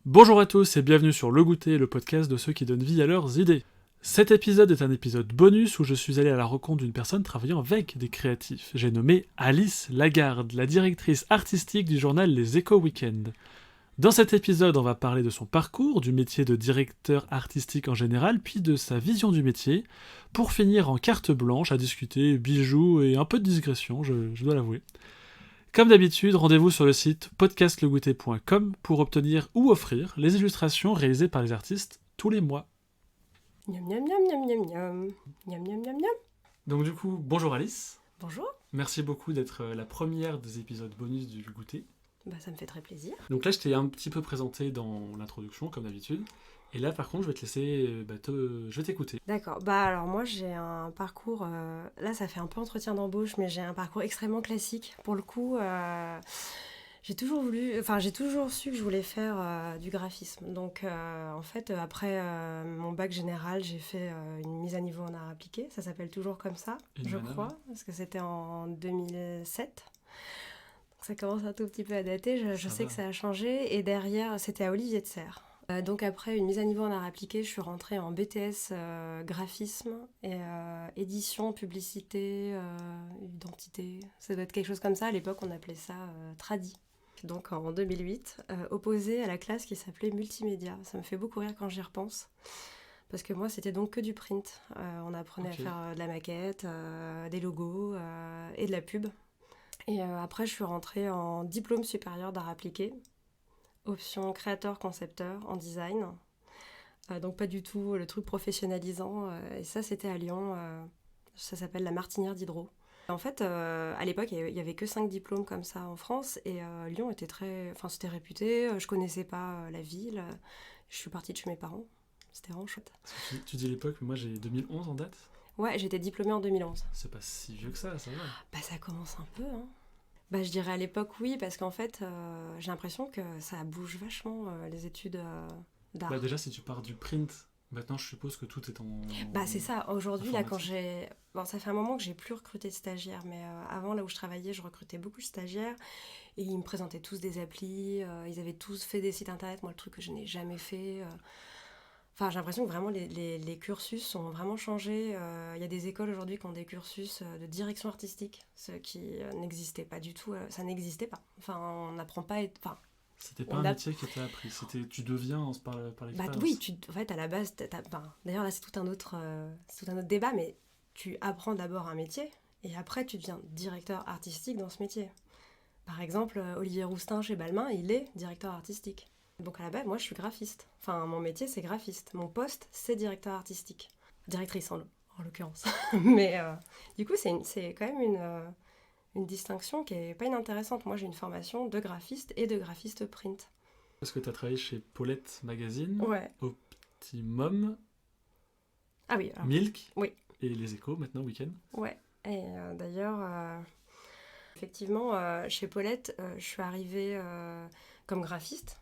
Bonjour à tous et bienvenue sur Le Goûter, le podcast de ceux qui donnent vie à leurs idées. Cet épisode est un épisode bonus où je suis allé à la rencontre d'une personne travaillant avec des créatifs. J'ai nommé Alice Lagarde, la directrice artistique du journal Les Échos Week-end. Dans cet épisode, on va parler de son parcours, du métier de directeur artistique en général, puis de sa vision du métier, pour finir en carte blanche à discuter bijoux et un peu de digression, je dois l'avouer. Comme d'habitude, rendez-vous sur le site podcastlegouter.com pour obtenir ou offrir les illustrations réalisées par les artistes tous les mois. Miam miam miam miam miam miam. Miam miam miam miam. Donc du coup, bonjour Alice. Bonjour. Merci beaucoup d'être la première des épisodes bonus du Goûter. Ça me fait très plaisir. Donc là, je t'ai un petit peu présenté dans l'introduction, comme d'habitude. Et là, par contre, je vais te laisser... je vais t'écouter. D'accord. Alors moi, j'ai un parcours... Là, ça fait un peu entretien d'embauche, mais j'ai un parcours extrêmement classique. Pour le coup, j'ai toujours su que je voulais faire du graphisme. Donc, en fait, après mon bac général, j'ai fait une mise à niveau en art appliqué. Ça s'appelle toujours comme ça, je crois, parce que c'était en 2007. Ça commence un tout petit peu à dater, je sais que ça a changé. Et derrière, c'était à Olivier de Serres. Donc après une mise à niveau en art appliqué, je suis rentrée en BTS graphisme et édition, publicité, identité. Ça doit être quelque chose comme ça. À l'époque, on appelait ça tradi. Donc en 2008, opposé à la classe qui s'appelait multimédia. Ça me fait beaucoup rire quand j'y repense. Parce que moi, c'était donc que du print. On apprenait à faire de la maquette, des logos et de la pub. Et après, je suis rentrée en diplôme supérieur d'art appliqué, option créateur-concepteur en design. Donc pas du tout le truc professionnalisant. Et ça, c'était à Lyon. Ça s'appelle la Martinière d'Hydro. En fait, à l'époque, il n'y avait que 5 diplômes comme ça en France. Et Lyon était c'était réputé. Je connaissais pas la ville. Je suis partie de chez mes parents. C'était vraiment chouette. Tu dis l'époque, mais moi j'ai 2011 en date. Ouais, j'étais diplômée en 2011. C'est pas si vieux que ça va. Ça commence un peu, hein. Je dirais à l'époque oui, parce qu'en fait, j'ai l'impression que ça bouge vachement, les études d'art. Déjà, si tu pars du print, maintenant je suppose que tout est en... C'est ça. Aujourd'hui, là, quand j'ai... Bon, ça fait un moment que j'ai plus recruté de stagiaires, mais avant, là où je travaillais, je recrutais beaucoup de stagiaires, et ils me présentaient tous des applis, ils avaient tous fait des sites internet, moi, le truc que je n'ai jamais fait... J'ai l'impression que vraiment les cursus ont vraiment changé. Il y a des écoles aujourd'hui qui ont des cursus de direction artistique, ce qui n'existait pas du tout. Ça n'existait pas. On n'apprend pas... C'était pas un métier qui était appris, tu deviens par l'expérience. Oui, en fait, à la base... D'ailleurs, là, c'est tout un autre débat, mais tu apprends d'abord un métier, et après, tu deviens directeur artistique dans ce métier. Par exemple, Olivier Roustin, chez Balmain, il est directeur artistique. Donc à la base, moi je suis graphiste. Mon métier c'est graphiste. Mon poste c'est directeur artistique. Directrice en l'occurrence. Mais du coup c'est quand même une distinction qui est pas inintéressante. Moi j'ai une formation de graphiste et de graphiste print. Est-ce que tu as travaillé chez Paulette Magazine, ouais. Optimum, oui, alors, Milk oui. Et Les Échos maintenant, Week-end. Ouais, et d'ailleurs, effectivement, chez Paulette, je suis arrivée comme graphiste.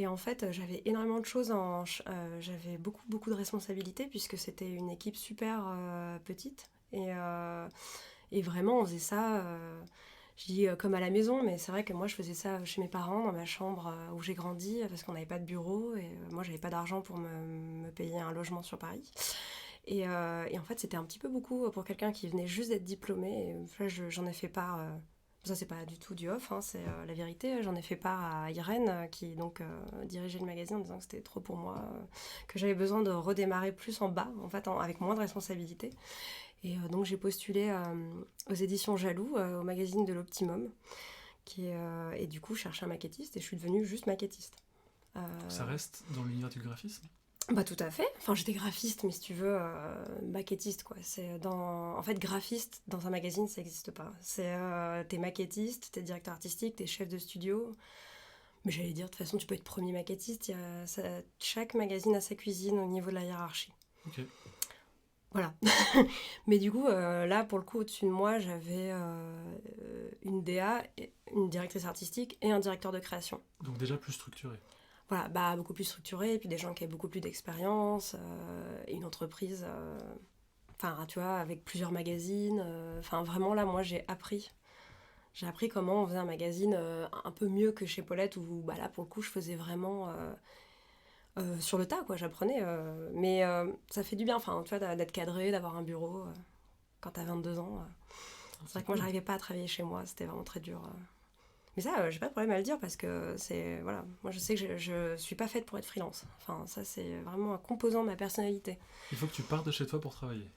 Et en fait, j'avais énormément de choses, j'avais beaucoup de responsabilités puisque c'était une équipe super petite. Et vraiment, on faisait ça, je dis comme à la maison, mais c'est vrai que moi, je faisais ça chez mes parents, dans ma chambre où j'ai grandi, parce qu'on n'avait pas de bureau et moi, j'avais pas d'argent pour me payer un logement sur Paris. Et en fait, c'était un petit peu beaucoup pour quelqu'un qui venait juste d'être diplômé. Et là, j'en ai fait part... Ça, c'est pas du tout du off, c'est la vérité. J'en ai fait part à Irène, qui donc dirigeait le magazine en disant que c'était trop pour moi, que j'avais besoin de redémarrer plus en bas, en fait, avec moins de responsabilités. Et donc, j'ai postulé aux éditions Jaloux, au magazine de l'Optimum, et du coup, je cherchais un maquettiste, et je suis devenue juste maquettiste. Ça reste dans l'univers du graphisme ? Tout à fait. J'étais graphiste, mais si tu veux, maquettiste, quoi. En fait, graphiste, dans un magazine, ça n'existe pas. T'es maquettiste, t'es directeur artistique, t'es chef de studio. Mais j'allais dire, de toute façon, tu peux être premier maquettiste. Chaque magazine a sa cuisine au niveau de la hiérarchie. Ok. Voilà. Mais du coup, là, pour le coup, au-dessus de moi, j'avais une DA, une directrice artistique et un directeur de création. Donc déjà plus structuré. Voilà, beaucoup plus structuré, et puis des gens qui avaient beaucoup plus d'expérience, et une entreprise, tu vois, avec plusieurs magazines. Vraiment, là, moi, j'ai appris J'ai appris comment on faisait un magazine un peu mieux que chez Paulette, où bah, là, pour le coup, je faisais vraiment sur le tas, quoi. J'apprenais. Mais ça fait du bien, enfin, tu vois, d'être cadré, d'avoir un bureau quand t'as 22 ans. C'est vrai que moi, j'arrivais pas à travailler chez moi, c'était vraiment très dur. Mais ça, j'ai pas de problème à le dire parce que c'est. Voilà, moi, je sais que je suis pas faite pour être freelance. Enfin, ça, c'est vraiment un composant de ma personnalité. Il faut que tu partes de chez toi pour travailler.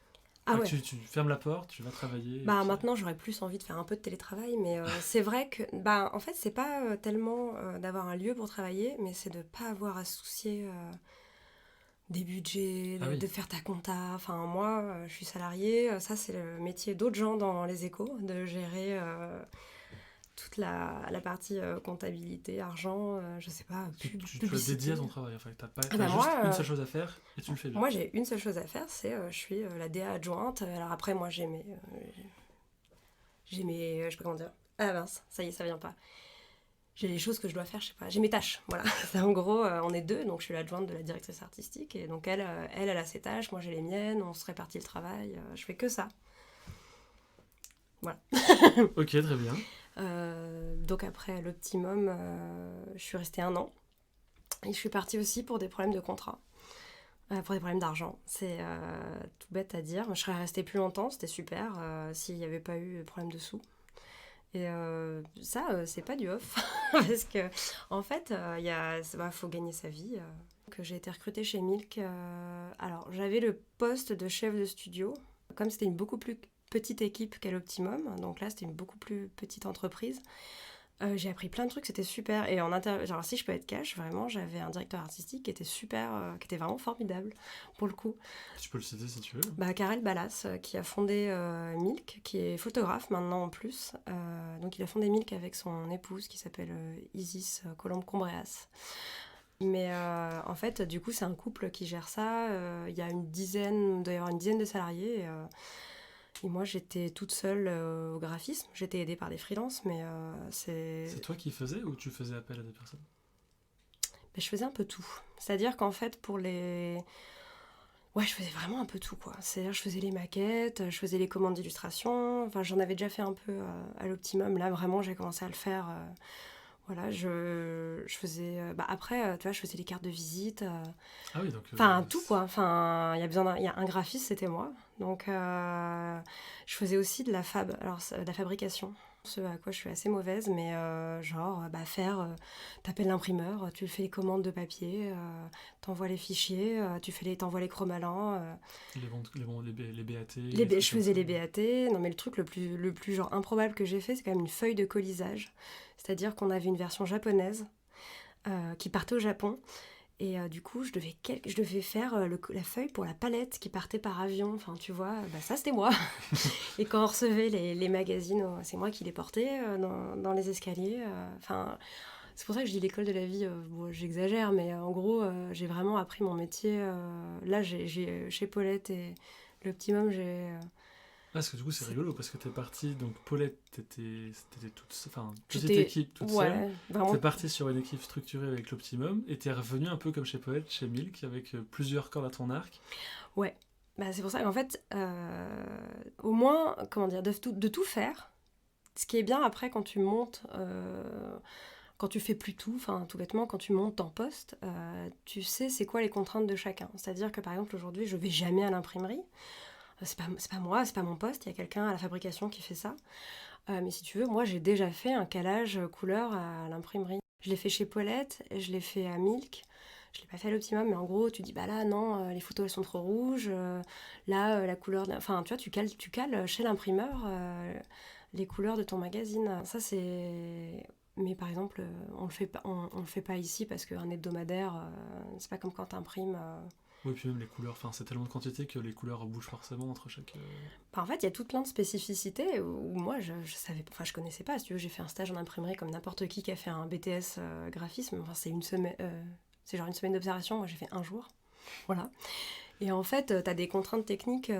Ah Enfin, ouais. tu fermes la porte, tu vas travailler. Bah maintenant j'aurais plus envie de faire un peu de télétravail, mais c'est vrai que bah en fait c'est pas tellement d'avoir un lieu pour travailler, mais c'est de pas avoir à se soucier des budgets, Ah oui. de faire ta compta. Enfin moi je suis salariée, ça c'est le métier d'autres gens dans les échos, de gérer toute la partie comptabilité, argent, je sais pas, Tu dois publicité. dédier à ton travail. Enfin, t'as Ah bah juste moi, une seule chose à faire et tu le fais bien. moi j'ai une seule chose à faire, c'est je suis la DA adjointe. Alors après moi je sais pas comment dire. Ah mince, ça y est, ça vient pas. J'ai les choses que je dois faire, je sais pas. J'ai mes tâches, voilà. En gros, on est deux, donc je suis l'adjointe de la directrice artistique. Et donc elle a ses tâches, moi j'ai les miennes, on se répartit le travail. Je fais que ça. Voilà. Ok, très bien. Donc après l'Optimum, je suis restée 1 an. Et je suis partie aussi pour des problèmes de contrat. Pour des problèmes d'argent. C'est tout bête à dire. Je serais restée plus longtemps, c'était super, s'il n'y avait pas eu de problème de sous. Et ça, c'est pas du off. Parce que, en fait, faut gagner sa vie. Que j'ai été recrutée chez Milk. Alors, j'avais le poste de chef de studio. Comme c'était une beaucoup plus petite équipe qu'à l'Optimum, donc là, c'était une beaucoup plus petite entreprise. J'ai appris plein de trucs, c'était super. Et genre, si je peux être cash, vraiment, j'avais un directeur artistique qui était super, qui était vraiment formidable, pour le coup. Tu peux le citer si tu veux. Bah, Karel Ballas, qui a fondé Milk, qui est photographe maintenant en plus. Donc il a fondé Milk avec son épouse qui s'appelle Isis Colombe-Combreas. Mais en fait, du coup, c'est un couple qui gère ça. Il y a il doit y avoir une dizaine de salariés. Et moi, j'étais toute seule au graphisme. J'étais aidée par des freelances, mais C'est toi qui faisais ou tu faisais appel à des personnes? Mais je faisais un peu tout. C'est-à-dire qu'en fait, pour les... Ouais, je faisais vraiment un peu tout, quoi. C'est-à-dire, je faisais les maquettes, je faisais les commandes d'illustration. Enfin, j'en avais déjà fait un peu à l'Optimum. Là, vraiment, j'ai commencé à le faire. Voilà, je faisais... après, tu vois, je faisais les cartes de visite. Ah oui, donc. Enfin, tout, quoi. Enfin, il y a un graphiste, c'était moi. Donc, je faisais aussi de la fab, alors de la fabrication. Ce à quoi je suis assez mauvaise, mais t'appelles l'imprimeur, tu fais les commandes de papier, t'envoies les fichiers, t'envoies les chromalents. Les BAT. Je faisais les BAT. Non, mais le truc le plus genre improbable que j'ai fait, c'est quand même une feuille de colisage. C'est-à-dire qu'on avait une version japonaise qui partait au Japon. Et du coup, je devais faire la feuille pour la palette qui partait par avion. Enfin, tu vois, ça, c'était moi. Et quand on recevait les magazines, c'est moi qui les portais dans les escaliers. Enfin, c'est pour ça que je dis l'école de la vie. Bon, j'exagère, mais en gros, j'ai vraiment appris mon métier. Là, chez Paulette et l'Optimum, Parce que du coup, c'est rigolo parce que t'es partie. Donc, Paulette, t'étais petite j'étais... équipe toute seule. Ouais, vraiment. T'es partie sur une équipe structurée avec l'Optimum et t'es revenue un peu comme chez Paulette, chez Milk, avec plusieurs cordes à ton arc. Ouais. C'est pour ça qu'en fait, au moins, comment dire, de tout faire. Ce qui est bien après quand tu montes, quand tu fais plus tout, enfin tout bêtement, quand tu montes en poste, tu sais c'est quoi les contraintes de chacun. C'est-à-dire que par exemple aujourd'hui, je vais jamais à l'imprimerie. C'est pas moi, c'est pas mon poste, il y a quelqu'un à la fabrication qui fait ça. Mais si tu veux, moi j'ai déjà fait un calage couleur à l'imprimerie. Je l'ai fait chez Paulette, je l'ai fait à Milk. Je l'ai pas fait à l'Optimum, mais en gros, tu dis, bah là, non, les photos, elles sont trop rouges. Là, la couleur... Enfin, tu vois, tu cales chez l'imprimeur les couleurs de ton magazine. Ça, c'est... Mais par exemple, on le fait pas ici parce qu'un hebdomadaire, c'est pas comme quand t'imprimes... Oui, puis même les couleurs, enfin, c'est tellement de quantité que les couleurs bougent forcément entre chaque. En fait, il y a tout plein de spécificités où moi, je savais, enfin, je connaissais pas. Si tu veux, j'ai fait un stage en imprimerie comme n'importe qui a fait un BTS graphisme. Enfin, c'est une semaine, c'est genre une semaine d'observation. Moi, j'ai fait un jour. Voilà. Et en fait, t'as des contraintes techniques.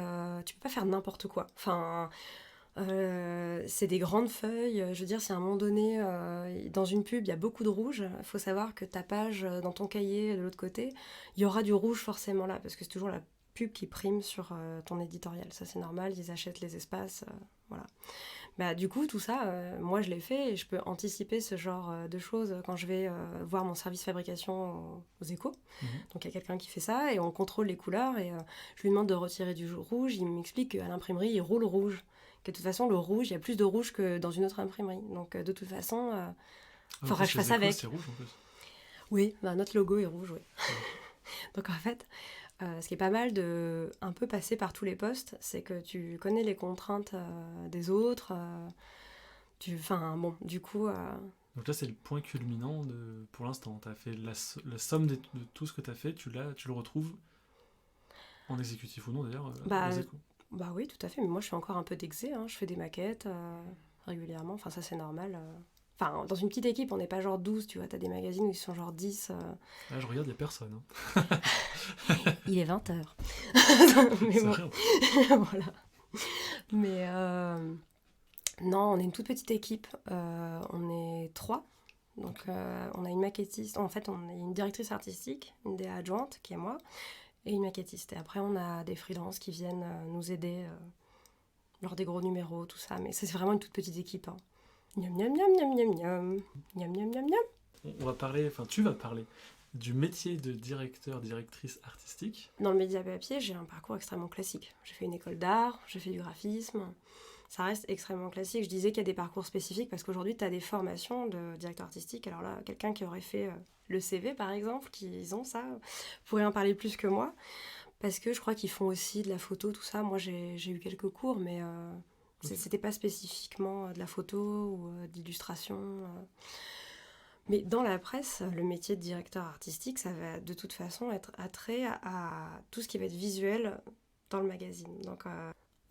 Tu peux pas faire n'importe quoi. Enfin. C'est des grandes feuilles. Je veux dire, si à un moment donné, dans une pub, il y a beaucoup de rouge, il faut savoir que ta page, dans ton cahier, de l'autre côté, il y aura du rouge forcément là, parce que c'est toujours la pub qui prime sur ton éditorial. Ça, c'est normal, ils achètent les espaces, voilà. Bah, du coup, tout ça, moi, je l'ai fait et je peux anticiper ce genre de choses quand je vais voir mon service fabrication aux Échos. Donc, il y a quelqu'un qui fait ça et on contrôle les couleurs et je lui demande de retirer du rouge. Il m'explique qu'à l'imprimerie, il roule rouge. Que de toute façon, le rouge, il y a plus de rouge que dans une autre imprimerie. Donc, de toute façon, il faudra que je fasse avec. C'est rouge en plus. Oui, bah, notre logo est rouge, oui. Donc, en fait... ce qui est pas mal de un peu passer par tous les postes, c'est que tu connais les contraintes des autres. Du coup... Donc là, c'est le point culminant pour l'instant. Tu as fait la somme de tout ce que tu as fait, tu le retrouves en exécutif ou non d'ailleurs, aux Échos. Bah oui, tout à fait. Mais moi, je fais encore un peu d'exé. Je fais des maquettes régulièrement. Enfin, ça, c'est normal. Enfin, dans une petite équipe, on n'est pas genre 12, tu vois. T'as des magazines où ils sont genre 10. Là, je regarde, il n'y a personne. Il est 20h. Mais bon. Voilà. Mais non, on est une toute petite équipe. On est 3. Donc, on a une maquettiste. En fait, on a une directrice artistique, une DA adjointe, qui est moi, et une maquettiste. Et après, on a des freelances qui viennent nous aider lors des gros numéros, tout ça. Mais c'est vraiment une toute petite équipe. Miam, miam, miam, miam, miam, miam. Miam, miam, miam, miam. Tu vas parler du métier de directrice artistique. Dans le média papier, j'ai un parcours extrêmement classique. J'ai fait une école d'art, j'ai fait du graphisme. Ça reste extrêmement classique. Je disais qu'il y a des parcours spécifiques parce qu'aujourd'hui, tu as des formations de directeur artistique. Alors là, quelqu'un qui aurait fait le CV, par exemple, qu'ils ont ça, pourrait en parler plus que moi. Parce que je crois qu'ils font aussi de la photo, tout ça. Moi, j'ai eu quelques cours, mais c'était pas spécifiquement de la photo ou d'illustration. Mais dans la presse, le métier de directeur artistique, ça va de toute façon être attrait à tout ce qui va être visuel dans le magazine. Donc,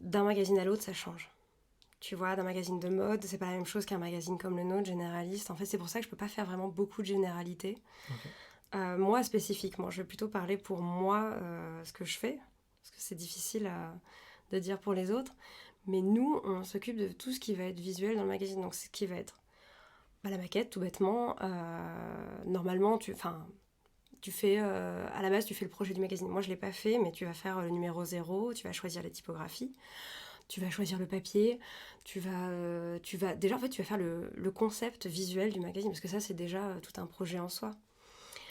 d'un magazine à l'autre, ça change. Tu vois, d'un magazine de mode, c'est pas la même chose qu'un magazine comme le nôtre, généraliste. En fait, c'est pour ça que je peux pas faire vraiment beaucoup de généralité. Okay. Moi, spécifiquement, je vais plutôt parler pour moi, ce que je fais, parce que c'est difficile de dire pour les autres. Mais nous, on s'occupe de tout ce qui va être visuel dans le magazine. Donc, ce qui va être la maquette, tout bêtement. Normalement, tu fais, à la base, tu fais le projet du magazine. Moi, je ne l'ai pas fait, mais tu vas faire le numéro 0, tu vas choisir les typographies, tu vas choisir le papier, tu vas déjà, en fait, tu vas faire le concept visuel du magazine, parce que ça, c'est déjà tout un projet en soi.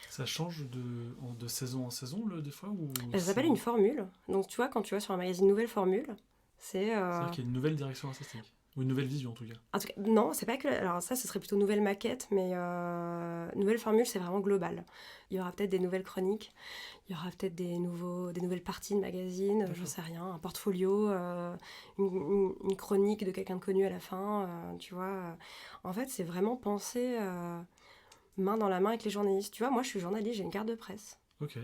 Ça change de saison en saison, des fois ou ça s'appelle une formule. Donc, tu vois, quand tu vas sur un magazine nouvelle formule, c'est-à-dire qu'il y a une nouvelle direction artistique. Ou une nouvelle vision, en tout cas. En tout cas, non, c'est pas que... Alors ça, ce serait plutôt nouvelle maquette, mais nouvelle formule, c'est vraiment global. Il y aura peut-être des nouvelles chroniques, il y aura peut-être des nouvelles parties de magazine, j'en sais rien, un portfolio, une chronique de quelqu'un de connu à la fin, tu vois. En fait, c'est vraiment penser main dans la main avec les journalistes. Tu vois, moi, je suis journaliste, j'ai une carte de presse. Ok.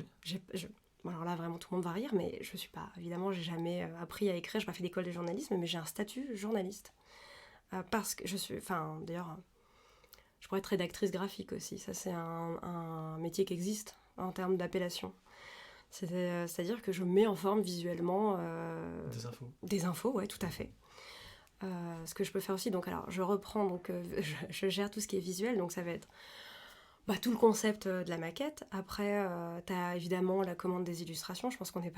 Alors là, vraiment, tout le monde va rire, mais je suis pas... Évidemment, j'ai jamais appris à écrire, j'ai pas fait d'école de journalisme, mais j'ai un statut journaliste. Parce que je suis... Enfin, d'ailleurs, je pourrais être rédactrice graphique aussi. Ça, c'est un métier qui existe en termes d'appellation. C'est-à-dire que je mets en forme visuellement... des infos. Des infos, ouais, tout à fait. Ce que je peux faire aussi, donc alors, je reprends, donc je gère tout ce qui est visuel, donc ça va être tout le concept de la maquette. Après, tu as évidemment la commande des illustrations. Je pense qu'on est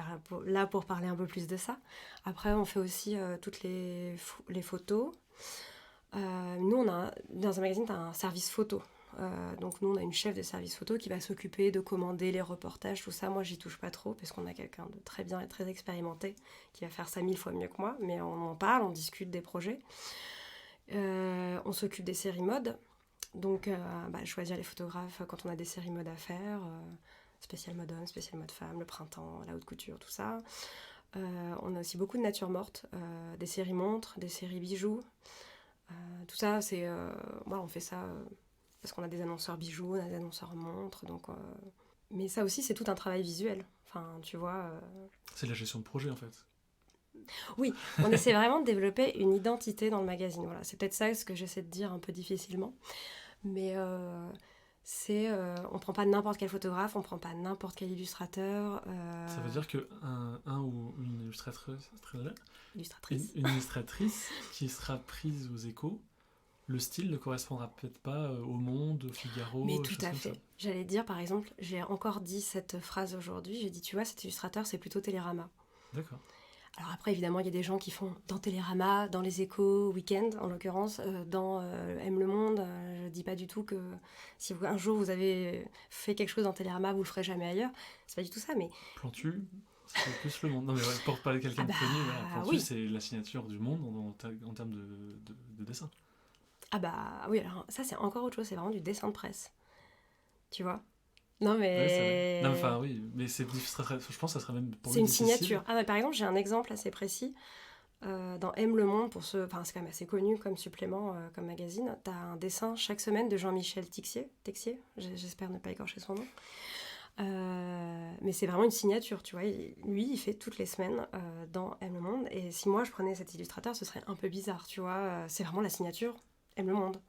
là pour parler un peu plus de ça. Après, on fait aussi toutes les photos. Nous, dans un magazine, tu as un service photo. Donc nous, on a une chef de service photo qui va s'occuper de commander les reportages, tout ça. Moi, j'y touche pas trop parce qu'on a quelqu'un de très bien et très expérimenté qui va faire ça 1000 fois mieux que moi. Mais on en parle, on discute des projets. On s'occupe des séries mode. Donc, choisir les photographes quand on a des séries mode à faire, spécial mode homme, spécial mode femme, le printemps, la haute couture, tout ça. On a aussi beaucoup de nature morte, des séries montres, des séries bijoux. Tout ça, on fait ça parce qu'on a des annonceurs bijoux, on a des annonceurs montres. Donc, mais ça aussi, c'est tout un travail visuel. Enfin, tu vois... C'est la gestion de projet, en fait. Oui, on essaie vraiment de développer une identité dans le magazine. Voilà, c'est peut-être ça ce que j'essaie de dire un peu difficilement. Mais on prend pas n'importe quel photographe, on prend pas n'importe quel illustrateur. Ça veut dire qu'un ou une illustratrice Illustratrice qui sera prise aux Échos le style ne correspondra peut-être pas au Monde, au Figaro, Mais des tout choses à comme ça. fait. J'allais dire, par exemple, j'ai encore dit cette phrase aujourd'hui, j'ai dit, tu vois, cet illustrateur, c'est plutôt Télérama. D'accord. Alors après, évidemment, il y a des gens qui font dans Télérama, dans Les Échos, Week-end, en l'occurrence, dans Aime le Monde. Je dis pas du tout que si un jour vous avez fait quelque chose dans Télérama, vous le ferez jamais ailleurs. C'est pas du tout ça, mais... Plantu, c'est plus le Monde. Non mais ouais, pour parler de quelqu'un Ah de bah connu, voilà, Plantu, oui. c'est la signature du Monde en termes de dessin. Ah bah oui, alors ça c'est encore autre chose, c'est vraiment du dessin de presse. Tu vois? Non Oui, c'est vrai. Non, enfin mais... oui, mais je pense que ça serait même pour C'est lui une difficile. signature. Ah bah par exemple, j'ai un exemple assez précis. Dans Aime le Monde, enfin, c'est quand même assez connu comme supplément, comme magazine, t'as un dessin chaque semaine de Jean-Michel Texier, j'espère ne pas écorcher son nom. Mais c'est vraiment une signature, tu vois. Lui, il fait toutes les semaines dans Aime le Monde. Et si moi, je prenais cet illustrateur, ce serait un peu bizarre, tu vois. C'est vraiment la signature Aime le Monde.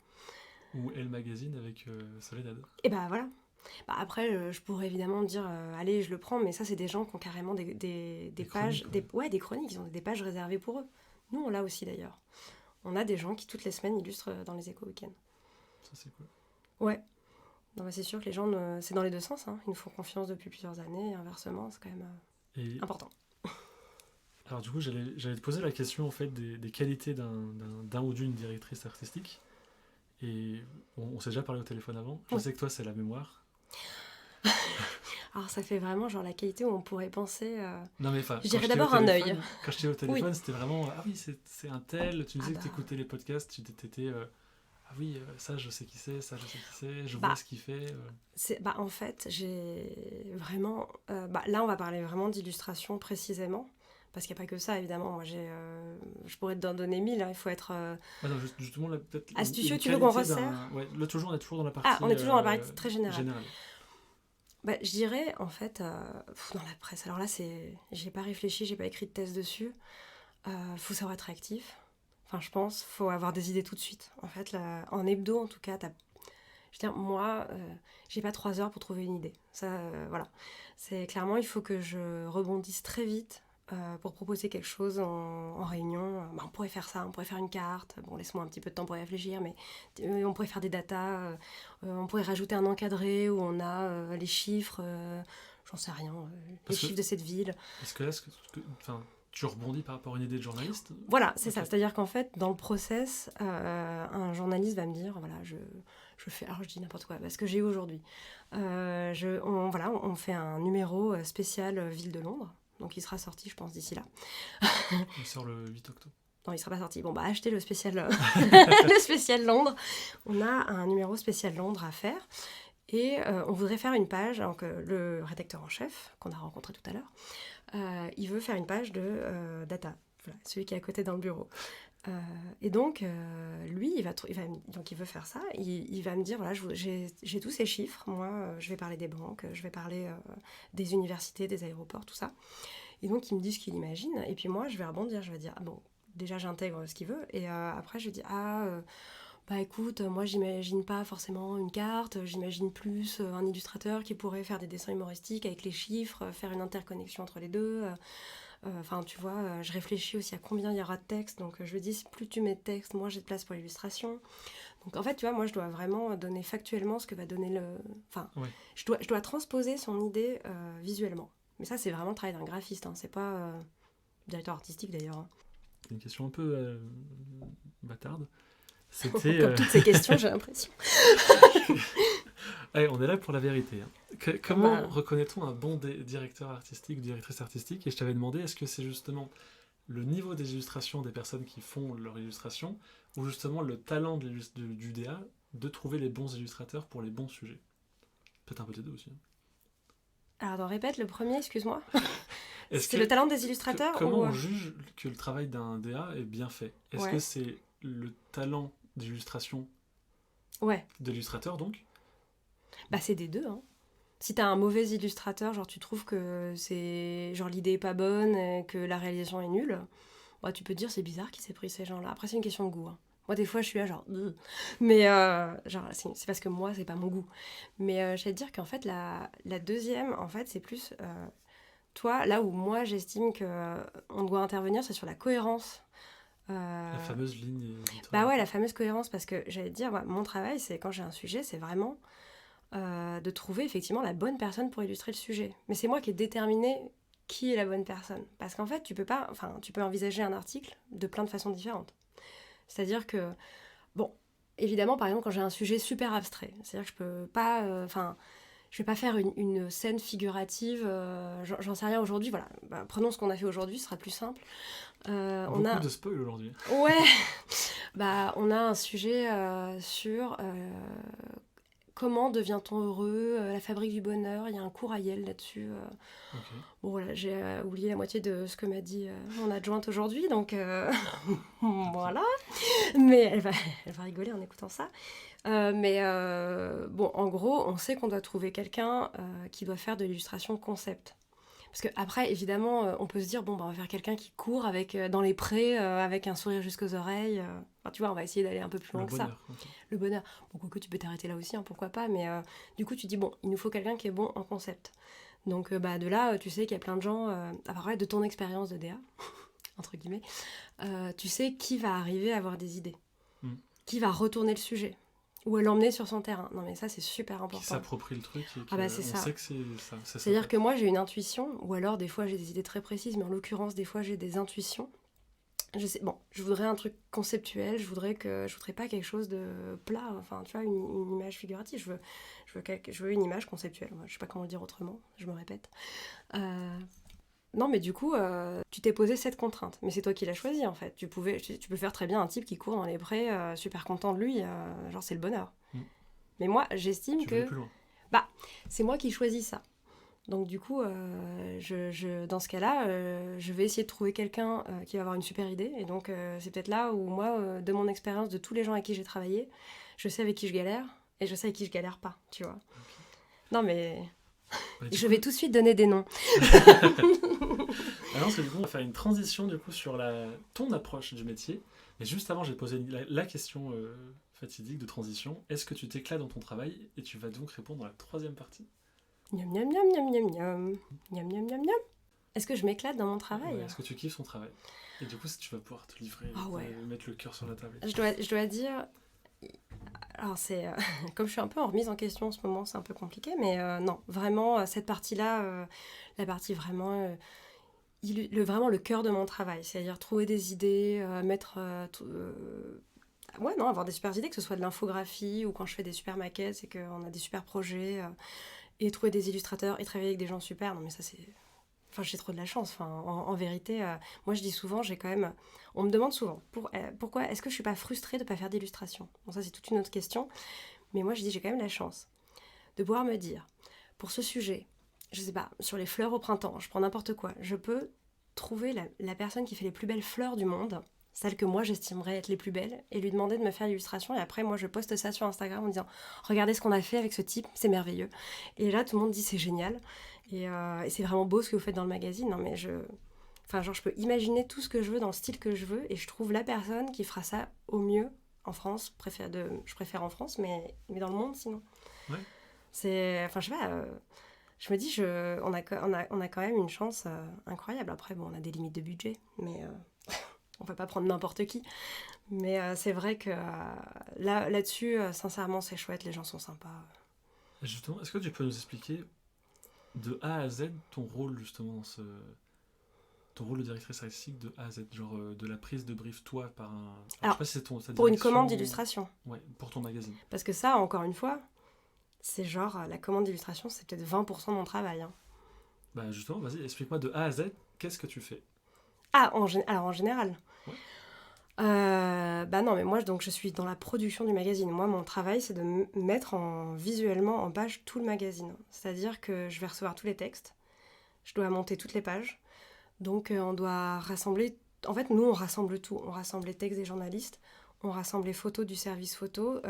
Ou Elle Magazine avec Soledad. Et bah voilà. Bah, après, je pourrais évidemment dire, allez, je le prends, mais ça, c'est des gens qui ont carrément des pages, chroniques, ouais. des chroniques, ils ont des pages réservées pour eux. Nous, on l'a aussi d'ailleurs. On a des gens qui, toutes les semaines, illustrent dans les Échos Week-end. Ça c'est cool. Ouais. Non, bah, c'est sûr que les gens, c'est dans les deux sens. Hein. Ils nous font confiance depuis plusieurs années, et inversement, c'est quand même Et important. alors du coup, j'allais te poser la question en fait des qualités d'un ou d'une directrice artistique. Et on s'est déjà parlé au téléphone avant. Je Oui. sais que toi, c'est la mémoire. Alors, ça fait vraiment genre la qualité où on pourrait penser. Non mais enfin, Je quand dirais j'étais au d'abord un téléphone, œil. quand j'étais au téléphone, Oui. c'était vraiment ah oui, c'est un tel. Tu me Ah disais bah, que tu écoutais les podcasts, tu t'étais ah oui, ça je sais qui c'est, ça je sais qui c'est, je vois bah, ce qu'il fait. bah, en fait, j'ai vraiment. Bah, là, on va parler vraiment d'illustration précisément. Parce qu'il n'y a pas que ça, évidemment. Moi, je pourrais t'en donner 1000. Hein. Il faut être Ah non, justement là peut-être astucieux. une Tu veux qu'on qualité resserre? ouais, là toujours on est toujours dans la Ah, partie on est toujours dans la partie très générale. générale. Bah, je dirais, en fait, dans la presse. Alors là, j'ai pas réfléchi, j'ai pas écrit de thèse dessus. Faut savoir être réactif. Enfin, je pense, faut avoir des idées tout de suite. En fait, là, en hebdo, en tout cas, je veux dire, moi, j'ai pas 3 heures pour trouver une idée. Ça, voilà. C'est clairement, il faut que je rebondisse très vite pour proposer quelque chose en réunion. Bah, on pourrait faire ça, on pourrait faire une carte. Bon, laisse-moi un petit peu de temps pour y réfléchir, mais on pourrait faire des datas. On pourrait rajouter un encadré où on a les chiffres, j'en sais rien, les chiffres de cette ville. Parce que là, enfin, tu rebondis par rapport à une idée de journaliste. Voilà, c'est Ok. ça. C'est-à-dire qu'en fait, dans le process, un journaliste va me dire, voilà, je fais, alors je dis n'importe quoi, parce que j'ai eu aujourd'hui. On fait un numéro spécial Ville de Londres, donc il sera sorti, je pense, d'ici là. Il sort le 8 octobre. Non, il sera pas sorti. Bon, bah, achetez le spécial, le spécial Londres. On a un numéro spécial Londres à faire. Et on voudrait faire une page, donc le rédacteur en chef, qu'on a rencontré tout à l'heure, il veut faire une page de data, voilà, celui qui est à côté dans le bureau. Et donc, lui, donc il veut faire ça, il va me dire, voilà, j'ai tous ces chiffres, moi, je vais parler des banques, je vais parler des universités, des aéroports, tout ça. Et donc, il me dit ce qu'il imagine, et puis moi, je vais rebondir, je vais dire, ah bon, déjà, j'intègre ce qu'il veut, et après, je dis, bah écoute, moi j'imagine pas forcément une carte, j'imagine plus un illustrateur qui pourrait faire des dessins humoristiques avec les chiffres, faire une interconnexion entre les deux. Enfin, tu vois, je réfléchis aussi à combien il y aura de texte, donc je lui dis, plus tu mets de texte, moins j'ai de place pour l'illustration. Donc en fait, tu vois, moi je dois vraiment donner factuellement ce que va donner le... Enfin, Ouais. je dois transposer son idée visuellement. Mais ça, c'est vraiment le travail d'un graphiste, hein. C'est pas directeur artistique d'ailleurs. Hein. Une question un peu bâtarde. C'était. Comme toutes ces questions, j'ai l'impression. Allez, on est là pour la vérité. Hein. Comment Bah. reconnaît-on un bon directeur artistique ou directrice artistique? Et je t'avais demandé, est-ce que c'est justement le niveau des illustrations des personnes qui font leur illustration ou justement le talent du DA de trouver les bons illustrateurs pour les bons sujets? Peut-être un peu des deux aussi. Hein. Alors, attends, répète le premier, excuse-moi. Est-ce C'est que- le talent des illustrateurs Comment ou... on juge que le travail d'un DA est bien fait? Est-ce Ouais. que c'est le talent d'illustration Ouais, de l'illustrateur donc? bah c'est des deux, hein. Si t'as un mauvais illustrateur, genre tu trouves que c'est genre l'idée est pas bonne, et que la réalisation est nulle, bah, tu peux te dire c'est bizarre qui s'est pris ces gens-là. Après c'est une question de goût. Hein. Moi des fois je suis là genre... Mais genre c'est parce que moi c'est pas mon goût. Mais je vais te dire qu'en fait la deuxième, en fait c'est plus... toi, là où moi j'estime qu'on doit intervenir, c'est sur la cohérence La fameuse ligne éditoriale. Bah ouais, la fameuse cohérence, parce que j'allais te dire, ouais, mon travail, c'est quand j'ai un sujet, c'est vraiment de trouver effectivement la bonne personne pour illustrer le sujet. Mais c'est moi qui ai déterminé qui est la bonne personne. Parce qu'en fait, tu peux envisager un article de plein de façons différentes. C'est-à-dire que, bon, évidemment, par exemple, quand j'ai un sujet super abstrait, c'est-à-dire que je peux pas, je vais pas faire une scène figurative, j'en sais rien aujourd'hui, voilà. Bah, prenons ce qu'on a fait aujourd'hui, ce sera plus simple. Beaucoup de spoil aujourd'hui. Ouais, bah, on a un sujet sur comment devient-on heureux, la fabrique du bonheur, il y a un cours à Yale là-dessus. Okay. Bon voilà, j'ai oublié la moitié de ce que m'a dit mon adjointe aujourd'hui, donc voilà. Mais elle va rigoler en écoutant ça. Bon, en gros, on sait qu'on doit trouver quelqu'un qui doit faire de l'illustration concept. Parce qu'après, évidemment, on peut se dire, bon, bah, on va faire quelqu'un qui court dans les prés avec un sourire jusqu'aux oreilles. Enfin, tu vois, on va essayer d'aller un peu plus loin que ça. Okay. Le bonheur. Bon, quoique tu peux t'arrêter là aussi, hein, pourquoi pas. Mais du coup, tu dis, bon, il nous faut quelqu'un qui est bon en concept. Donc, de là, tu sais qu'il y a plein de gens, à part de ton expérience de DA, entre guillemets, tu sais qui va arriver à avoir des idées. Qui va retourner le sujet. Ou à l'emmener sur son terrain. Non mais ça c'est super important. Qui s'approprie le truc et c'est on ça. sait que c'est ça. C'est-à-dire que moi j'ai une intuition, ou alors des fois j'ai des idées très précises, mais en l'occurrence des fois j'ai des intuitions. Je voudrais un truc conceptuel, je voudrais pas quelque chose de plat, enfin tu vois, une image figurative, je veux une image conceptuelle, moi, je sais pas comment le dire autrement, je me répète. Non, mais du coup, tu t'es posé cette contrainte. Mais c'est toi qui l'as choisi, en fait. Tu peux faire très bien un type qui court dans les prés, super content de lui, genre c'est le bonheur. Mais moi, j'estime que... Plus loin. Bah, c'est moi qui choisis ça. Donc du coup, dans ce cas-là, je vais essayer de trouver quelqu'un qui va avoir une super idée. Et donc, c'est peut-être là où moi, de mon expérience, de tous les gens avec qui j'ai travaillé, je sais avec qui je galère, et je sais avec qui je galère pas, tu vois. Okay. Non, mais... Je vais tout de suite donner des noms. Alors, du coup, on va faire une transition du coup sur ton approche du métier. Mais juste avant, j'ai posé la question fatidique de transition. Est-ce que tu t'éclates dans ton travail? Et tu vas donc répondre dans la troisième partie. Miam, miam, miam, miam, miam, miam. Miam, miam, miam, miam. Est-ce que je m'éclate dans mon travail? Est-ce que tu kiffes ton travail? Et du coup, si tu vas pouvoir te livrer, mettre le cœur sur la table. Je dois dire... Alors c'est comme je suis un peu en remise en question en ce moment, c'est un peu compliqué, mais non, vraiment cette partie-là, la partie vraiment vraiment le cœur de mon travail, c'est-à-dire trouver des idées, avoir des super idées, que ce soit de l'infographie ou quand je fais des super maquettes, c'est qu'on a des super projets et trouver des illustrateurs et travailler avec des gens super. Non mais ça c'est... Enfin, j'ai trop de la chance. Enfin, en vérité, moi je dis souvent, on me demande souvent pourquoi est-ce que je suis pas frustrée de pas faire d'illustration. Bon, ça c'est toute une autre question, mais moi je dis j'ai quand même la chance de pouvoir me dire pour ce sujet, je sais pas, sur les fleurs au printemps, je prends n'importe quoi, je peux trouver la personne qui fait les plus belles fleurs du monde, celles que moi j'estimerais être les plus belles, et lui demander de me faire l'illustration, et après moi je poste ça sur Instagram en disant regardez ce qu'on a fait avec ce type, c'est merveilleux. Et là tout le monde dit c'est génial. Et c'est vraiment beau ce que vous faites dans le magazine. Non, mais je peux imaginer tout ce que je veux dans le style que je veux et je trouve la personne qui fera ça au mieux en France. Je préfère en France, mais dans le monde sinon. Ouais. Je sais pas. Je me dis, on a quand même une chance incroyable. Après, bon, on a des limites de budget, mais on peut pas prendre n'importe qui. Mais c'est vrai que là-dessus, sincèrement, c'est chouette. Les gens sont sympas. Et justement, est-ce que tu peux nous expliquer de A à Z, ton rôle justement ton rôle de directrice artistique de A à Z, genre de la prise de brief toi par un... Alors, je sais pas si c'est pour une commande d'illustration. Ouais, pour ton magazine. Parce que ça, encore une fois, c'est genre, la commande d'illustration, c'est peut-être 20% de mon travail. Hein. Bah justement, vas-y, explique-moi de A à Z, qu'est-ce que tu fais? Alors en général. Ouais. Non, mais moi, donc, je suis dans la production du magazine. Moi, mon travail, c'est de mettre visuellement en page tout le magazine. C'est-à-dire que je vais recevoir tous les textes, je dois monter toutes les pages. Donc, on doit rassembler... En fait, nous, on rassemble tout. On rassemble les textes des journalistes, on rassemble les photos du service photo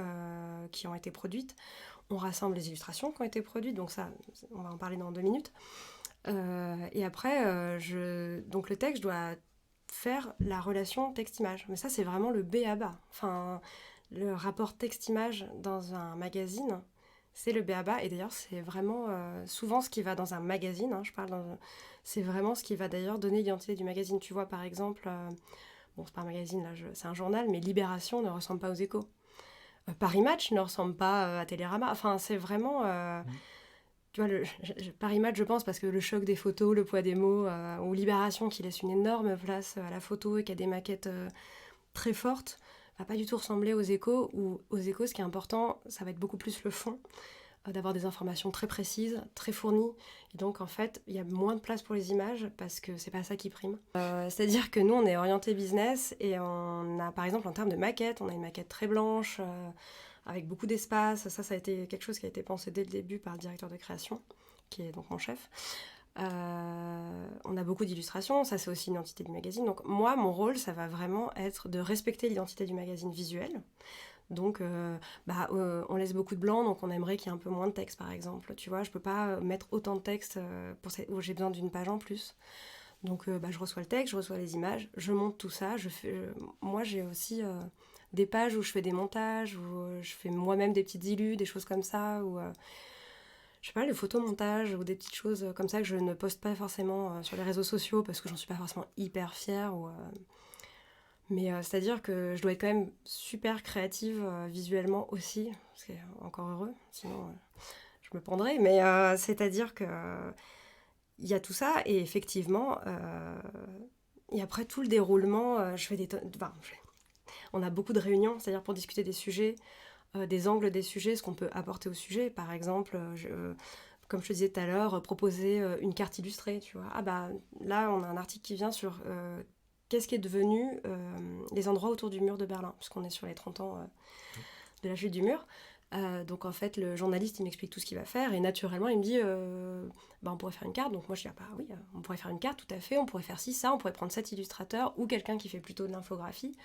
qui ont été produites, on rassemble les illustrations qui ont été produites. Donc ça, on va en parler dans 2 minutes. Et après, donc le texte, je dois faire la relation texte-image. Mais ça, c'est vraiment le B à bas. Enfin, le rapport texte-image dans un magazine, c'est le B à bas. Et d'ailleurs, c'est vraiment souvent ce qui va dans un magazine. Hein, c'est vraiment ce qui va d'ailleurs donner l'identité du magazine. Tu vois, par exemple, bon, c'est pas un magazine, là, c'est un journal, mais Libération ne ressemble pas aux Échos. Paris Match ne ressemble pas à Télérama. Enfin, c'est vraiment... Tu vois, Paris Match, je pense, parce que le choc des photos, le poids des mots, ou Libération, qui laisse une énorme place à la photo et qui a des maquettes très fortes, va pas du tout ressembler aux Échos, où aux Échos, ce qui est important, ça va être beaucoup plus le fond, d'avoir des informations très précises, très fournies. Et donc, en fait, il y a moins de place pour les images parce que c'est pas ça qui prime. C'est-à-dire que nous, on est orienté business et on a, par exemple, en termes de maquette, on a une maquette très blanche, avec beaucoup d'espace. Ça a été quelque chose qui a été pensé dès le début par le directeur de création, qui est donc mon chef. On a beaucoup d'illustrations, ça c'est aussi une identité du magazine. Donc moi, mon rôle, ça va vraiment être de respecter l'identité du magazine visuel. Donc, on laisse beaucoup de blanc, donc on aimerait qu'il y ait un peu moins de texte, par exemple. Tu vois, je peux pas mettre autant de texte où j'ai besoin d'une page en plus. Donc, je reçois le texte, je reçois les images, je monte tout ça. Moi, j'ai aussi des pages où je fais des montages, où je fais moi-même des petites illus, des choses comme ça, ou je sais pas, le photomontage ou des petites choses comme ça que je ne poste pas forcément sur les réseaux sociaux parce que j'en suis pas forcément hyper fière. Mais c'est-à-dire que je dois être quand même super créative visuellement aussi, c'est encore heureux, sinon je me pendrais. Mais c'est-à-dire que il y a tout ça et effectivement, et après tout le déroulement, on a beaucoup de réunions, c'est-à-dire pour discuter des sujets, des angles des sujets, ce qu'on peut apporter au sujet. Par exemple, comme je te disais tout à l'heure, proposer une carte illustrée, tu vois. Ah bah là, on a un article qui vient sur qu'est-ce qui est devenu les endroits autour du mur de Berlin, puisqu'on est sur les 30 ans de la chute du mur. Donc en fait, le journaliste, il m'explique tout ce qu'il va faire, et naturellement, il me dit, on pourrait faire une carte. Donc moi, je dis, oui, on pourrait faire une carte, tout à fait, on pourrait faire ci, ça, on pourrait prendre cet illustrateur, ou quelqu'un qui fait plutôt de l'infographie.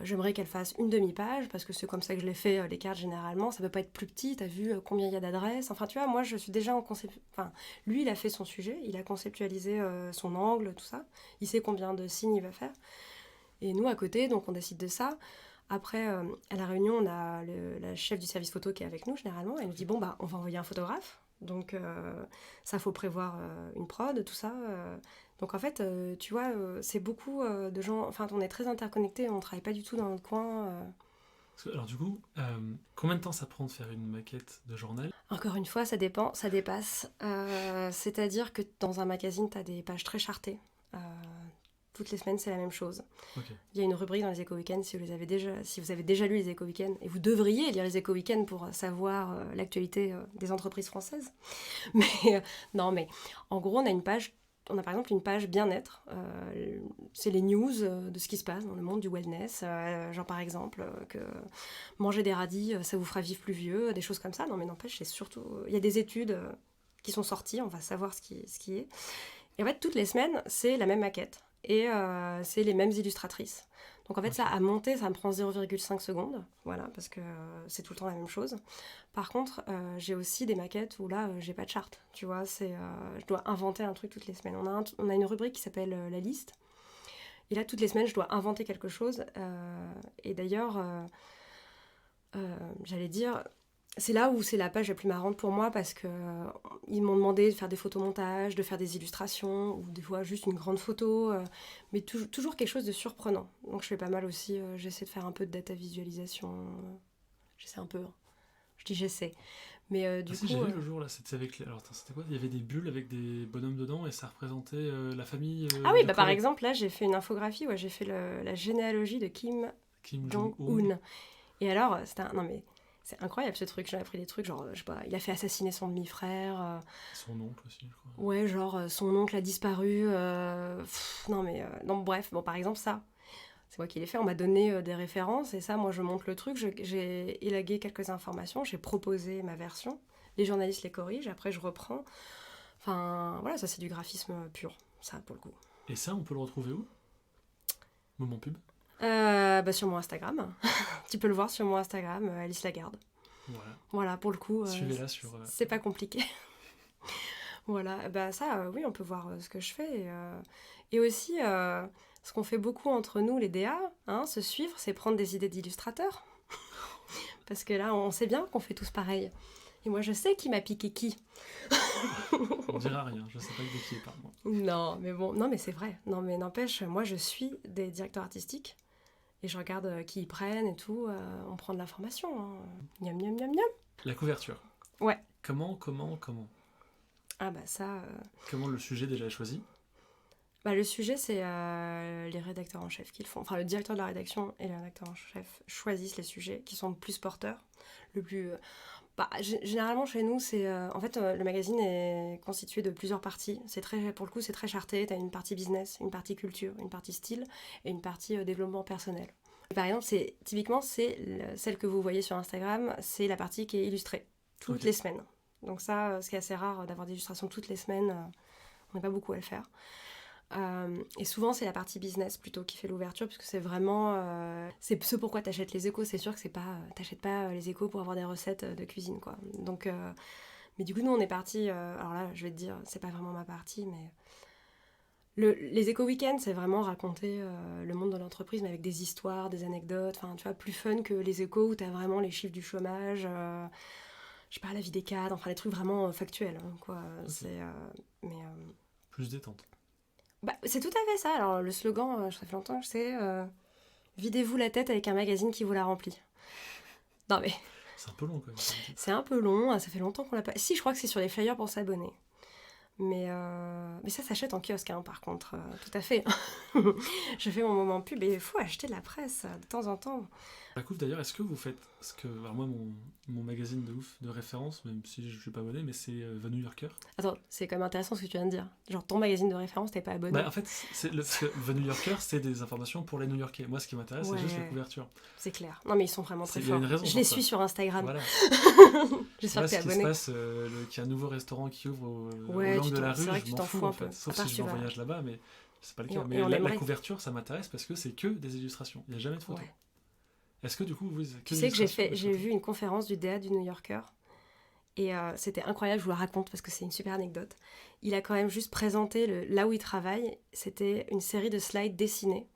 J'aimerais qu'elle fasse une demi-page, parce que c'est comme ça que je les fais, les cartes, généralement. Ça peut pas être plus petit, t'as vu combien il y a d'adresses. Enfin, tu vois, moi, je suis déjà en concept... Enfin, lui, il a fait son sujet, il a conceptualisé son angle, tout ça. Il sait combien de signes il va faire. Et nous, à côté, donc on décide de ça. Après, à la réunion, on a la chef du service photo qui est avec nous, généralement. Elle nous dit, on va envoyer un photographe. Donc, ça, faut prévoir une prod, tout ça. Donc, en fait, tu vois, c'est beaucoup de gens... Enfin, on est très interconnectés, on travaille pas du tout dans notre coin. Alors du coup, combien de temps ça prend de faire une maquette de journal ? Encore une fois, ça dépend, ça dépasse. C'est-à-dire que dans un magazine, tu as des pages très chartées. Toutes les semaines, c'est la même chose. Okay. Il y a une rubrique dans les Éco-Weekends, si vous avez déjà lu les Éco-Weekends, et vous devriez lire les Éco-Weekends pour savoir l'actualité des entreprises françaises. Mais non, mais en gros, on a par exemple une page bien-être. C'est les news de ce qui se passe dans le monde du wellness. Genre par exemple, que manger des radis, ça vous fera vivre plus vieux, des choses comme ça. Non, mais n'empêche, c'est surtout... Il y a des études qui sont sorties, on va savoir ce qui est. Et en fait, toutes les semaines, c'est la même maquette. Et c'est les mêmes illustratrices. Donc en fait, ça, à monter, ça me prend 0,5 secondes. Voilà, parce que c'est tout le temps la même chose. Par contre, j'ai aussi des maquettes où là, j'ai pas de charte. Tu vois, je dois inventer un truc toutes les semaines. On a une rubrique qui s'appelle la liste. Et là, toutes les semaines, je dois inventer quelque chose. Et d'ailleurs, j'allais dire... C'est là où c'est la page la plus marrante pour moi parce que ils m'ont demandé de faire des photomontages, de faire des illustrations ou des fois juste une grande photo, mais toujours quelque chose de surprenant. Donc je fais pas mal aussi, j'essaie de faire un peu de data visualisation, j'essaie un peu, je dis j'essaie. Mais du coup... j'ai vu le jour là, c'était avec... Alors c'était quoi ? Il y avait des bulles avec des bonhommes dedans et ça représentait la famille... ah oui, par exemple là j'ai fait une infographie, j'ai fait la généalogie de Kim Jong-un. Et alors, non mais... C'est incroyable ce truc, j'ai appris des trucs, genre, je sais pas, il a fait assassiner son demi-frère. Son oncle aussi, je crois. Ouais, genre, son oncle a disparu. Non, bref, par exemple, ça, c'est moi qui l'ai fait, on m'a donné des références, et ça, moi, je monte le truc, j'ai élagué quelques informations, j'ai proposé ma version, les journalistes les corrigent, après je reprends. Enfin, voilà, ça, c'est du graphisme pur, ça, pour le coup. Et ça, on peut le retrouver où ? Moment pub ? Sur mon Instagram. Tu peux le voir sur mon Instagram, Alice Lagarde. Voilà, pour le coup, suivez-la sur... c'est pas compliqué. Voilà, ça, oui, on peut voir ce que je fais. Et aussi, ce qu'on fait beaucoup entre nous, les DA, se suivre, c'est prendre des idées d'illustrateurs. Parce que là, on sait bien qu'on fait tous pareil. Et moi, je sais qui m'a piqué qui. On dira rien, je sais pas de qui il parle, moi. Non, mais bon, non, mais c'est vrai. Non, mais n'empêche, moi, je suis des directeurs artistiques et je regarde qui ils prennent et tout. On prend de l'information. Hein. Miam, miam, miam, miam. La couverture. Ouais. Comment Ah bah ça... Comment le sujet déjà est choisi? Bah, le sujet, c'est les rédacteurs en chef qui le font. Enfin, le directeur de la rédaction et les rédacteurs en chef choisissent les sujets qui sont le plus porteurs. Le plus... généralement, chez nous, c'est... en fait, le magazine est constitué de plusieurs parties. Pour le coup, c'est très charté. Tu as une partie business, une partie culture, une partie style et une partie développement personnel. Et par exemple, typiquement, celle que vous voyez sur Instagram, c'est la partie qui est illustrée toutes les semaines. Donc ça, ce qui est assez rare d'avoir des illustrations toutes les semaines, on n'est pas beaucoup à le faire. Et souvent c'est la partie business plutôt qui fait l'ouverture, puisque c'est vraiment c'est ce pourquoi t'achètes les échos. C'est sûr que t'achètes pas les échos pour avoir des recettes de cuisine, quoi. Donc mais du coup nous on est parti alors là je vais te dire, c'est pas vraiment ma partie, mais les échos week-end, c'est vraiment raconter le monde de l'entreprise, mais avec des histoires, des anecdotes, enfin tu vois, plus fun que les échos où t'as vraiment les chiffres du chômage, je sais pas, la vie des cadres, enfin les trucs vraiment factuels, hein, quoi. Okay. C'est plus détente. Bah, c'est tout à fait ça. Alors, le slogan, ça fait longtemps que je sais, videz-vous la tête avec un magazine qui vous la remplit. Non, mais... C'est un peu long, quand même. C'est un peu long, ça fait longtemps qu'on l'a pas... Si, je crois que c'est sur les flyers pour s'abonner. Mais ça s'achète en kiosque, hein, par contre, tout à fait. Je fais mon moment pub et il faut acheter de la presse de temps en temps. La couve, d'ailleurs, est-ce que vous faites... Parce que, alors moi, mon magazine de ouf, de référence, même si je suis pas abonné, mais c'est The New Yorker. Attends, c'est quand même intéressant ce que tu viens de dire. Genre, ton magazine de référence, t'es pas abonné. Bah, en fait, parce que The New Yorker, c'est des informations pour les New-Yorkais. Moi, ce qui m'intéresse, c'est juste la couverture. C'est clair. Non, mais ils sont vraiment très forts. Je les suis sur Instagram. Voilà. J'espère que t'es abonné. Ce qui se passe, qu'il y a un nouveau restaurant qui ouvre au l'angle de la rue, je m'en fous, en fait. Sauf si je vais en voyage là-bas, mais c'est pas le cas. Mais la couverture, ça m'intéresse parce que c'est que des illustrations. Il n'y a jamais de photos. Ouais. Est-ce que du coup, tu sais que j'ai vu une conférence du DA du New Yorker et c'était incroyable, je vous la raconte parce que c'est une super anecdote. Il a quand même juste présenté là où il travaille, c'était une série de slides dessinés.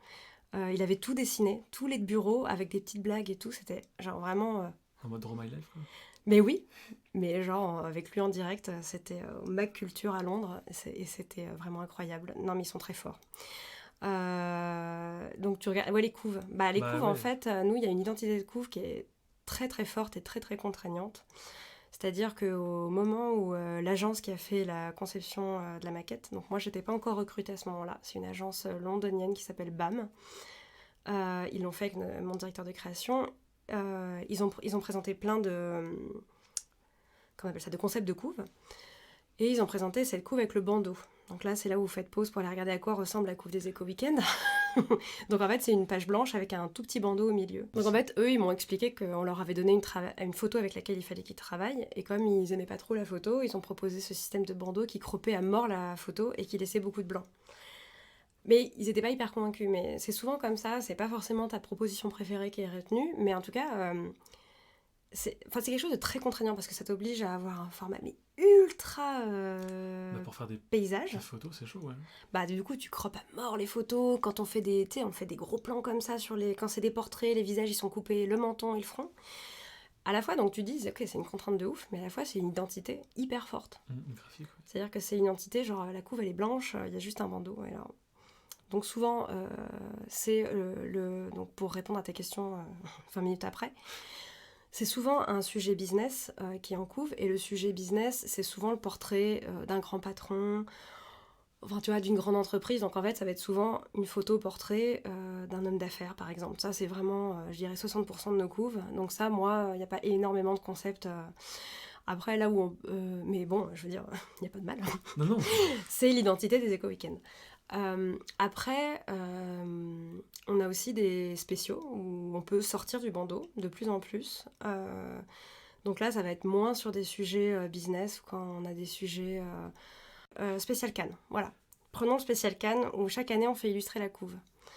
Il avait tout dessiné, tous les bureaux avec des petites blagues et tout, c'était genre vraiment... En mode Draw My Life, quoi. Mais oui, mais genre avec lui en direct, c'était au Mac Culture à Londres et c'était vraiment incroyable. Non mais ils sont très forts. Donc tu regardes les couves. Les couves, en fait, nous il y a une identité de couve qui est très très forte et très très contraignante. C'est-à-dire qu'au moment où l'agence qui a fait la conception de la maquette, donc moi j'étais pas encore recrutée à ce moment-là, c'est une agence londonienne qui s'appelle BAM. Ils l'ont fait avec mon directeur de création. Ils ont présenté plein de comment on appelle ça, de concepts de couves. Et ils ont présenté cette couve avec le bandeau. Donc là, c'est là où vous faites pause pour aller regarder à quoi ressemble la couve des échos week-end. Donc en fait, c'est une page blanche avec un tout petit bandeau au milieu. Donc en fait, eux, ils m'ont expliqué qu'on leur avait donné une photo avec laquelle il fallait qu'ils travaillent. Et comme ils aimaient pas trop la photo, ils ont proposé ce système de bandeau qui croppait à mort la photo et qui laissait beaucoup de blanc. Mais ils étaient pas hyper convaincus. Mais c'est souvent comme ça, c'est pas forcément ta proposition préférée qui est retenue. Mais en tout cas... c'est quelque chose de très contraignant parce que ça t'oblige à avoir un format ultra pour faire des paysages. Des photos, c'est chaud, ouais. Du coup, tu croppes à mort les photos. Quand on fait des gros plans comme ça quand c'est des portraits, les visages ils sont coupés, le menton et le front. À la fois, donc tu dis, ok, c'est une contrainte de ouf, mais à la fois c'est une identité hyper forte. Graphique, ouais. C'est-à-dire que c'est une identité, genre la couve elle est blanche, il y a juste un bandeau. Et là. Donc souvent, c'est donc pour répondre à tes questions 20 minutes après. C'est souvent un sujet business qui est en couve, et le sujet business, c'est souvent le portrait d'un grand patron, enfin tu vois, d'une grande entreprise. Donc en fait, ça va être souvent une photo portrait d'un homme d'affaires, par exemple. Ça, c'est vraiment, je dirais, 60% de nos couves. Donc ça, moi, il n'y a pas énormément de concepts. Après, là où mais bon, je veux dire, il n'y a pas de mal. Non. C'est l'identité des éco-weekends. Après, on a aussi des spéciaux où on peut sortir du bandeau de plus en plus. Donc là, ça va être moins sur des sujets business quand on a des sujets spécial Cannes. Voilà. Prenons le spécial Cannes où chaque année on fait illustrer la couve.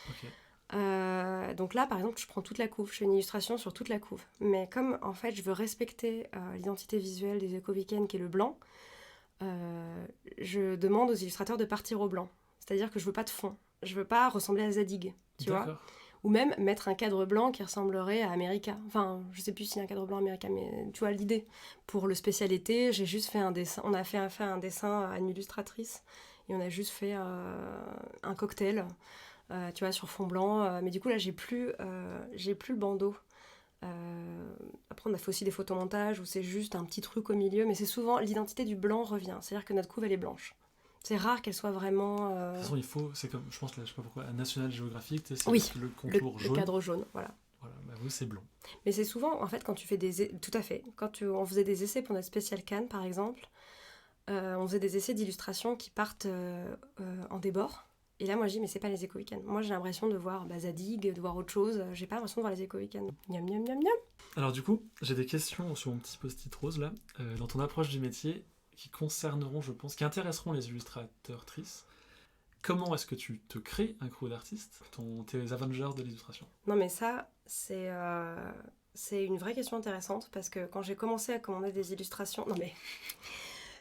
Okay. Donc là, par exemple, je prends toute la couve, je fais une illustration sur toute la couve. Mais comme en fait, je veux respecter l'identité visuelle des éco-weekends qui est le blanc, je demande aux illustrateurs de partir au blanc. C'est-à-dire que je veux pas de fond. Je veux pas ressembler à Zadig, tu vois. Ou même mettre un cadre blanc qui ressemblerait à America. Enfin, je sais plus s'il y a un cadre blanc America, mais tu vois l'idée. Pour le spécial été, j'ai juste fait un dessin. On a fait un dessin à une illustratrice et on a juste fait un cocktail, tu vois, sur fond blanc. Mais du coup, là, j'ai plus le bandeau. Après, on a fait aussi des photomontages où c'est juste un petit truc au milieu, mais c'est souvent l'identité du blanc revient. C'est-à-dire que notre couve, elle est blanche. C'est rare qu'elle soit vraiment. De toute façon, il faut, c'est comme, je pense, là, je sais pas pourquoi, à National Geographic, c'est Oui, le contour jaune. Le cadre jaune, voilà. Voilà, bah vous, c'est blanc. Mais c'est souvent, en fait, quand tu fais tout à fait. On faisait des essais pour notre spécial Cannes, par exemple, on faisait des essais d'illustration qui partent en débord. Et là, moi, je dis, mais c'est pas les éco-weekends. Moi, j'ai l'impression de voir Zadig, de voir autre chose. J'ai pas l'impression de voir les éco-weekends. Miam, miam, miam, miam. Alors, du coup, j'ai des questions sur mon petit post-it rose, là, dans ton approche du métier, qui concerneront, je pense, qui intéresseront les illustrateurs-trices. Comment est-ce que tu te crées un crew d'artistes, tes Avengers de l'illustration? Non, mais ça, c'est une vraie question intéressante parce que quand j'ai commencé à commander des illustrations. Non, mais.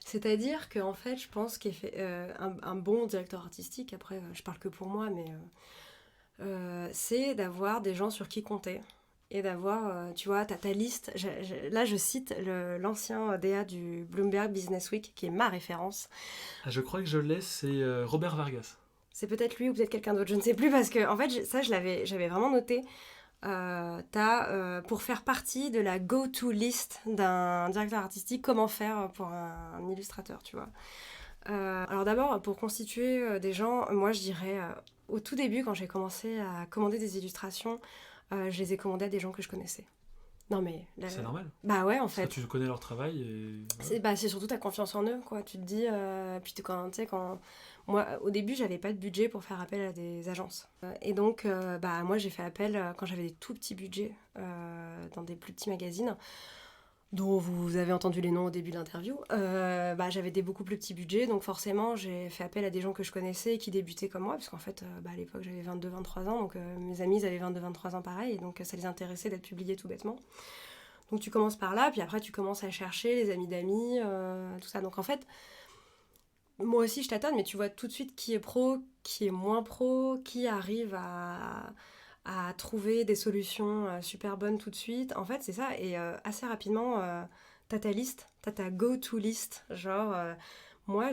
C'est-à-dire qu'en fait, je pense qu'un bon directeur artistique, après, je parle que pour moi, mais c'est d'avoir des gens sur qui compter. Et d'avoir, tu vois, ta liste. Là, je cite l'ancien DA du Bloomberg Business Week, qui est ma référence. Ah, je crois que je l'ai, c'est Robert Vargas. C'est peut-être lui ou peut-être quelqu'un d'autre, je ne sais plus, parce que, en fait, j'avais vraiment noté. Pour faire partie de la go-to list d'un directeur artistique, comment faire pour un illustrateur, tu vois. Alors d'abord, pour constituer des gens, moi je dirais, au tout début, quand j'ai commencé à commander des illustrations, je les ai commandées à des gens que je connaissais. Non mais... C'est normal. Bah ouais, en fait. Parce que tu connais leur travail et... C'est surtout ta confiance en eux, quoi. Tu te dis... puis tu sais, quand... Moi, au début, j'avais pas de budget pour faire appel à des agences. Et donc, moi, j'ai fait appel quand j'avais des tout petits budgets dans des plus petits magazines, dont vous avez entendu les noms au début de l'interview. J'avais des beaucoup plus petits budgets, donc forcément, j'ai fait appel à des gens que je connaissais et qui débutaient comme moi, parce qu'en fait, à l'époque, j'avais 22-23 ans, donc mes amis, ils avaient 22-23 ans pareil, et donc ça les intéressait d'être publiés tout bêtement. Donc tu commences par là, puis après, tu commences à chercher les amis d'amis, tout ça. Donc en fait... Moi aussi, je tâtonne, mais tu vois tout de suite qui est pro, qui est moins pro, qui arrive à trouver des solutions super bonnes tout de suite. En fait, c'est ça. Et assez rapidement, t'as ta liste, t'as ta go-to list. Genre, moi,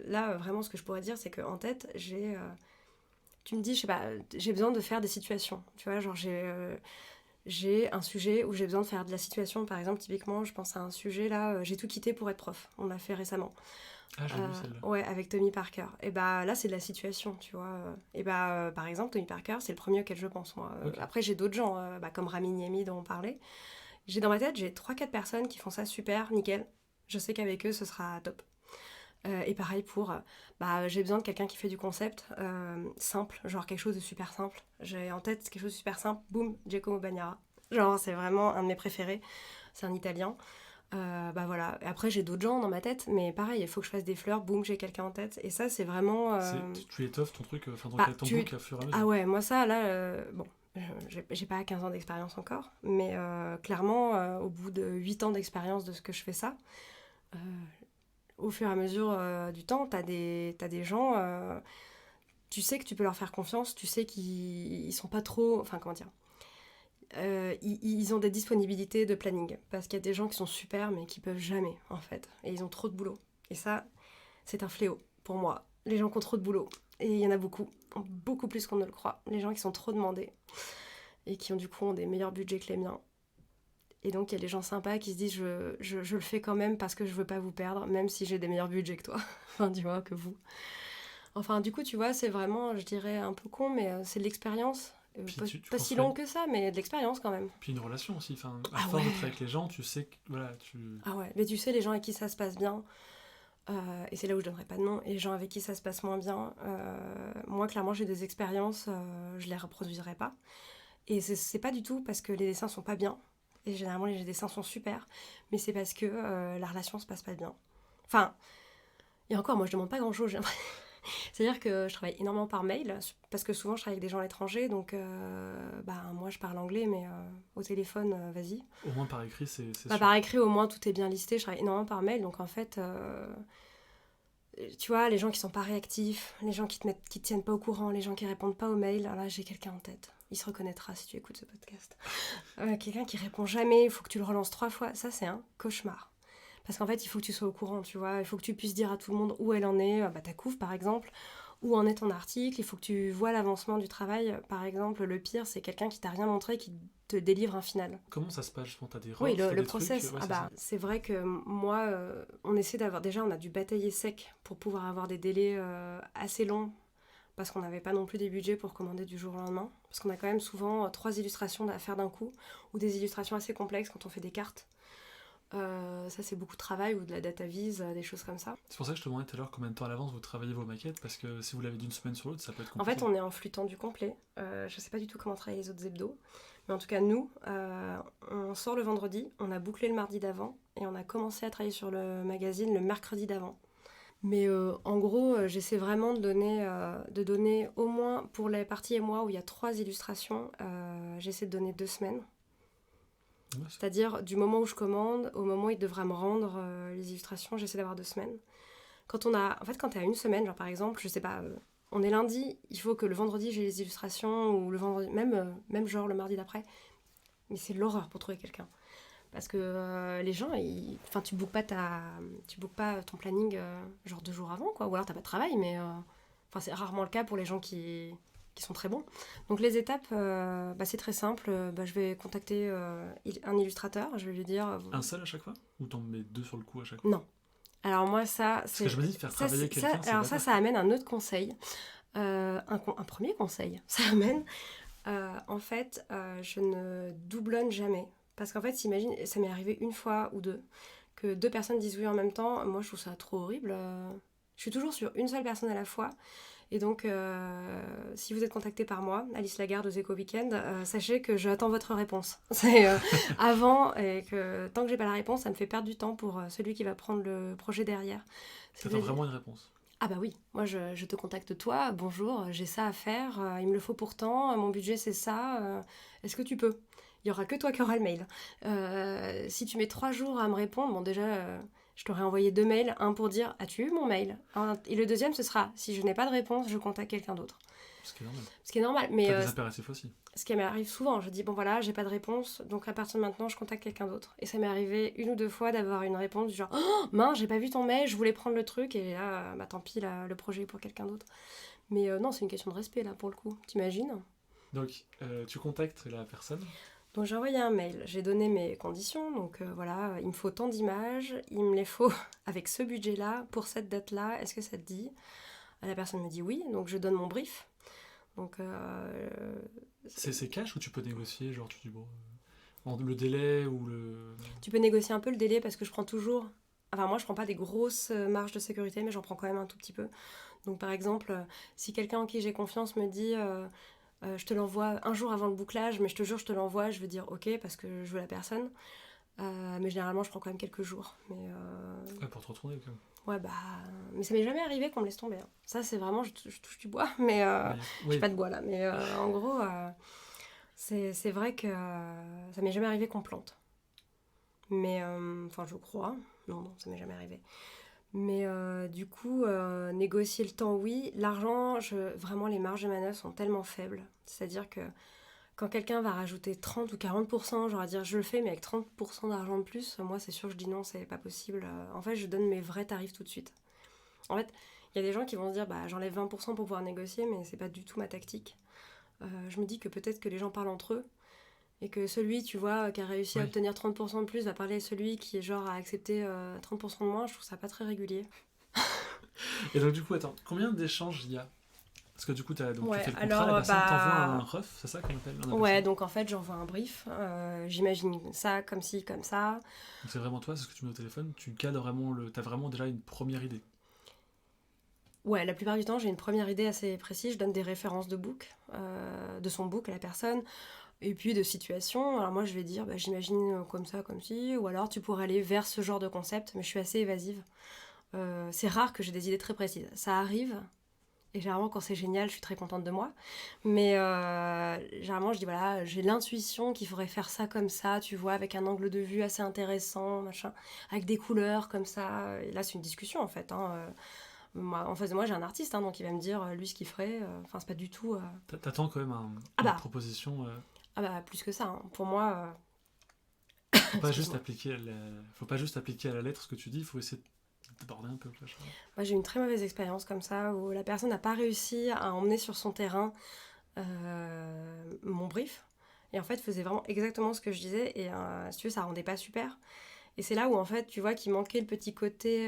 là, vraiment, ce que je pourrais dire, c'est qu'en tête, tu me dis, je sais pas, j'ai besoin de faire des situations. Tu vois, genre, j'ai un sujet où j'ai besoin de faire de la situation. Par exemple, typiquement, je pense à un sujet, là, j'ai tout quitté pour être prof. On l'a fait récemment. Ah, j'ai vu celle-là. Ouais, avec Tommy Parker. Et là, c'est de la situation, tu vois. Et par exemple, Tommy Parker, c'est le premier auquel je pense, moi. Okay. Après, j'ai d'autres gens, comme Rami Niemi, dont on parlait. Dans ma tête, j'ai 3-4 personnes qui font ça super, nickel. Je sais qu'avec eux, ce sera top. Et pareil pour... j'ai besoin de quelqu'un qui fait du concept simple, genre quelque chose de super simple. J'ai en tête quelque chose de super simple, boum, Giacomo Bagnara. Genre, c'est vraiment un de mes préférés. C'est un Italien. Voilà. Et après, j'ai d'autres gens dans ma tête, mais pareil, il faut que je fasse des fleurs, boum, j'ai quelqu'un en tête. Et ça, c'est vraiment... Tu étoffes ton truc, ton book à fur et à mesure. Ah ouais, moi ça, là, j'ai pas 15 ans d'expérience encore, mais clairement, au bout de 8 ans d'expérience de ce que je fais ça, au fur et à mesure du temps, t'as des gens... tu sais que tu peux leur faire confiance, tu sais qu'ils sont pas trop... Enfin, comment dire, ils ont des disponibilités de planning, parce qu'il y a des gens qui sont super mais qui peuvent jamais, en fait, et ils ont trop de boulot, et ça, c'est un fléau pour moi, les gens qui ont trop de boulot, et il y en a beaucoup plus qu'on ne le croit, les gens qui sont trop demandés et qui du coup ont des meilleurs budgets que les miens. Et donc il y a des gens sympas qui se disent je le fais quand même parce que je veux pas vous perdre, même si j'ai des meilleurs budgets que toi, enfin tu vois, que vous. Enfin du coup tu vois, c'est vraiment, je dirais un peu con, mais c'est de l'expérience. Pas si long que ça, mais de l'expérience quand même. Puis une relation aussi, enfin, à force de travailler avec les gens, tu sais que, voilà, Ah ouais, mais tu sais, les gens avec qui ça se passe bien, et c'est là où je donnerai pas de nom, et les gens avec qui ça se passe moins bien, moi clairement j'ai des expériences, je les reproduiserai pas. Et c'est pas du tout parce que les dessins sont pas bien, et généralement les dessins sont super, mais c'est parce que la relation se passe pas bien. Enfin, et encore, moi je demande pas grand chose, c'est-à-dire que je travaille énormément par mail, parce que souvent je travaille avec des gens à l'étranger, donc moi je parle anglais, mais au téléphone, vas-y. Au moins par écrit, c'est sûr. Par écrit, au moins tout est bien listé, je travaille énormément par mail, donc en fait, tu vois, les gens qui sont pas réactifs, les gens qui te tiennent pas au courant, les gens qui répondent pas aux mails, là j'ai quelqu'un en tête. il se reconnaîtra si tu écoutes ce podcast. Quelqu'un qui répond jamais, il faut que tu le relances 3 fois, ça c'est un cauchemar. Parce qu'en fait, il faut que tu sois au courant, tu vois. Il faut que tu puisses dire à tout le monde où elle en est, ta couve par exemple, où en est ton article. Il faut que tu vois l'avancement du travail. Par exemple, le pire, c'est quelqu'un qui t'a rien montré, qui te délivre un final. Comment ça se passe, justement? T'as des refs, Oui, t'as le des process. trucs, ouais, C'est vrai que moi, on essaie d'avoir... Déjà, on a dû batailler sec pour pouvoir avoir des délais assez longs, parce qu'on n'avait pas non plus des budgets pour commander du jour au lendemain. Parce qu'on a quand même souvent 3 illustrations à faire d'un coup, ou des illustrations assez complexes quand on fait des cartes. Ça c'est beaucoup de travail, ou de la data vise, des choses comme ça. C'est pour ça que je te demandais tout à l'heure combien de temps à l'avance vous travaillez vos maquettes, parce que si vous l'avez d'une semaine sur l'autre, ça peut être En compliqué. fait, on est en flux tendu complet. Je sais pas du tout comment travaillent les autres hebdos, mais en tout cas nous, on sort le vendredi, on a bouclé le mardi d'avant et on a commencé à travailler sur le magazine le mercredi d'avant. Mais en gros, j'essaie vraiment de donner au moins, pour les parties et moi où il y a 3 illustrations, j'essaie de donner 2 semaines. Ouais, C'est-à-dire du moment où je commande au moment où il devra me rendre les illustrations, j'essaie d'avoir 2 semaines. Quand t'es à une semaine, genre par exemple, je sais pas, on est lundi, il faut que le vendredi j'ai les illustrations, ou le vendredi, même genre le mardi d'après. Mais c'est l'horreur pour trouver quelqu'un. Parce que les gens, tu bookes pas ton planning genre 2 jours avant, quoi. Ou alors t'as pas de travail, mais c'est rarement le cas pour les gens qui sont très bons. Donc les étapes, c'est très simple. Je vais contacter un illustrateur, je vais lui dire... un seul à chaque fois? Ou t'en mets 2 sur le coup à chaque fois? Non. Alors moi, ça... Parce que je me dis, faire travailler quelqu'un, c'est alors ça amène un autre conseil. Un premier conseil. Ça amène... en fait, je ne doublonne jamais. Parce qu'en fait, imagine, ça m'est arrivé 1 fois ou 2, que 2 personnes disent oui en même temps. Moi, je trouve ça trop horrible. Je suis toujours sur une seule personne à la fois. Et donc, si vous êtes contacté par moi, Alice Lagarde aux Éco Weekend, sachez que j'attends votre réponse. C'est avant, et que tant que j'ai pas la réponse, ça me fait perdre du temps pour celui qui va prendre le projet derrière. T'attends vraiment une réponse? Ah bah oui, moi je te contacte toi, bonjour, j'ai ça à faire, il me le faut pourtant, mon budget c'est ça, est-ce que tu peux? Il y aura que toi qui auras le mail. Si tu mets 3 jours à me répondre, bon déjà, je t'aurais envoyé 2 mails, un pour dire as-tu eu mon mail? Et le deuxième ce sera si je n'ai pas de réponse, je contacte quelqu'un d'autre. Ce qui est normal. Ce qui est normal, mais T'as des impératifs aussi. ce qui m'arrive souvent, je dis bon voilà, j'ai pas de réponse, donc à partir de maintenant je contacte quelqu'un d'autre. Et ça m'est arrivé 1 ou 2 fois d'avoir une réponse du genre oh mince, j'ai pas vu ton mail, je voulais prendre le truc, et là tant pis, là, le projet est pour quelqu'un d'autre. Mais non, c'est une question de respect là pour le coup, t'imagines? Donc tu contactes la personne. Donc j'ai envoyé un mail, j'ai donné mes conditions, donc voilà, il me faut tant d'images, il me les faut avec ce budget là, pour cette date là, est-ce que ça te dit? La personne me dit oui, donc je donne mon brief. Donc c'est cash ou tu peux négocier, genre tu dis bon, le délai ou le... Tu peux négocier un peu le délai, parce que je prends toujours... Enfin, moi, je prends pas des grosses marges de sécurité, mais j'en prends quand même un tout petit peu. Donc, par exemple, si quelqu'un en qui j'ai confiance me dit je te l'envoie 1 jour avant le bouclage, mais je te jure, je te l'envoie, je vais dire ok, parce que je veux la personne. Mais généralement, je prends quand même quelques jours. Mais, Ouais, pour te retourner quand même. ouais, mais ça m'est jamais arrivé qu'on me laisse tomber. Hein. Ça, c'est vraiment... Je touche du bois, mais... Oui. J'ai pas de bois, là. Mais en gros, c'est vrai que ça m'est jamais arrivé qu'on plante. Mais, je crois. Non, ça m'est jamais arrivé. Mais du coup, négocier le temps, oui. L'argent, vraiment, les marges de manœuvre sont tellement faibles. C'est-à-dire que quand quelqu'un va rajouter 30 ou 40%, genre à dire je le fais, mais avec 30% d'argent de plus, moi, c'est sûr, je dis non, c'est pas possible. En fait, je donne mes vrais tarifs tout de suite. En fait, il y a des gens qui vont se dire j'enlève 20% pour pouvoir négocier, mais c'est pas du tout ma tactique. Je me dis que peut-être que les gens parlent entre eux, et que celui, tu vois, qui a réussi à obtenir 30% de plus va parler à celui qui est genre à accepter 30% de moins. Je trouve ça pas très régulier. Et donc du coup, attends, combien d'échanges il y a? Parce que du coup, tu fais le contrat, alors, la personne t'envoie un ref, c'est ça qu'on appelle? Ouais, donc en fait, j'envoie un brief. J'imagine ça, comme ci, comme ça. Donc c'est vraiment toi, c'est ce que tu mets au téléphone, tu cadres vraiment t'as vraiment déjà une première idée. Ouais, la plupart du temps, j'ai une première idée assez précise. Je donne des références de book, de son book à la personne. Et puis de situation, alors moi je vais dire j'imagine comme ça, comme ci, ou alors tu pourrais aller vers ce genre de concept, mais je suis assez évasive. C'est rare que j'ai des idées très précises. Ça arrive, et généralement quand c'est génial, je suis très contente de moi. Mais généralement je dis voilà, j'ai l'intuition qu'il faudrait faire ça comme ça, tu vois, avec un angle de vue assez intéressant, machin, avec des couleurs comme ça. Et là c'est une discussion en fait. Moi, en face de moi, j'ai un artiste, hein, donc il va me dire, lui, ce qu'il ferait. Enfin, c'est pas du tout... T'attends quand même une proposition. Ah bah, plus que ça. Hein. Pour moi... Faut pas juste faut pas juste appliquer à la lettre ce que tu dis, il faut essayer de border un peu. Moi, j'ai eu une très mauvaise expérience comme ça, où la personne n'a pas réussi à emmener sur son terrain mon brief. Et en fait, faisait vraiment exactement ce que je disais. Et si tu veux, ça rendait pas super. Et c'est là où, en fait, tu vois qu'il manquait le petit côté...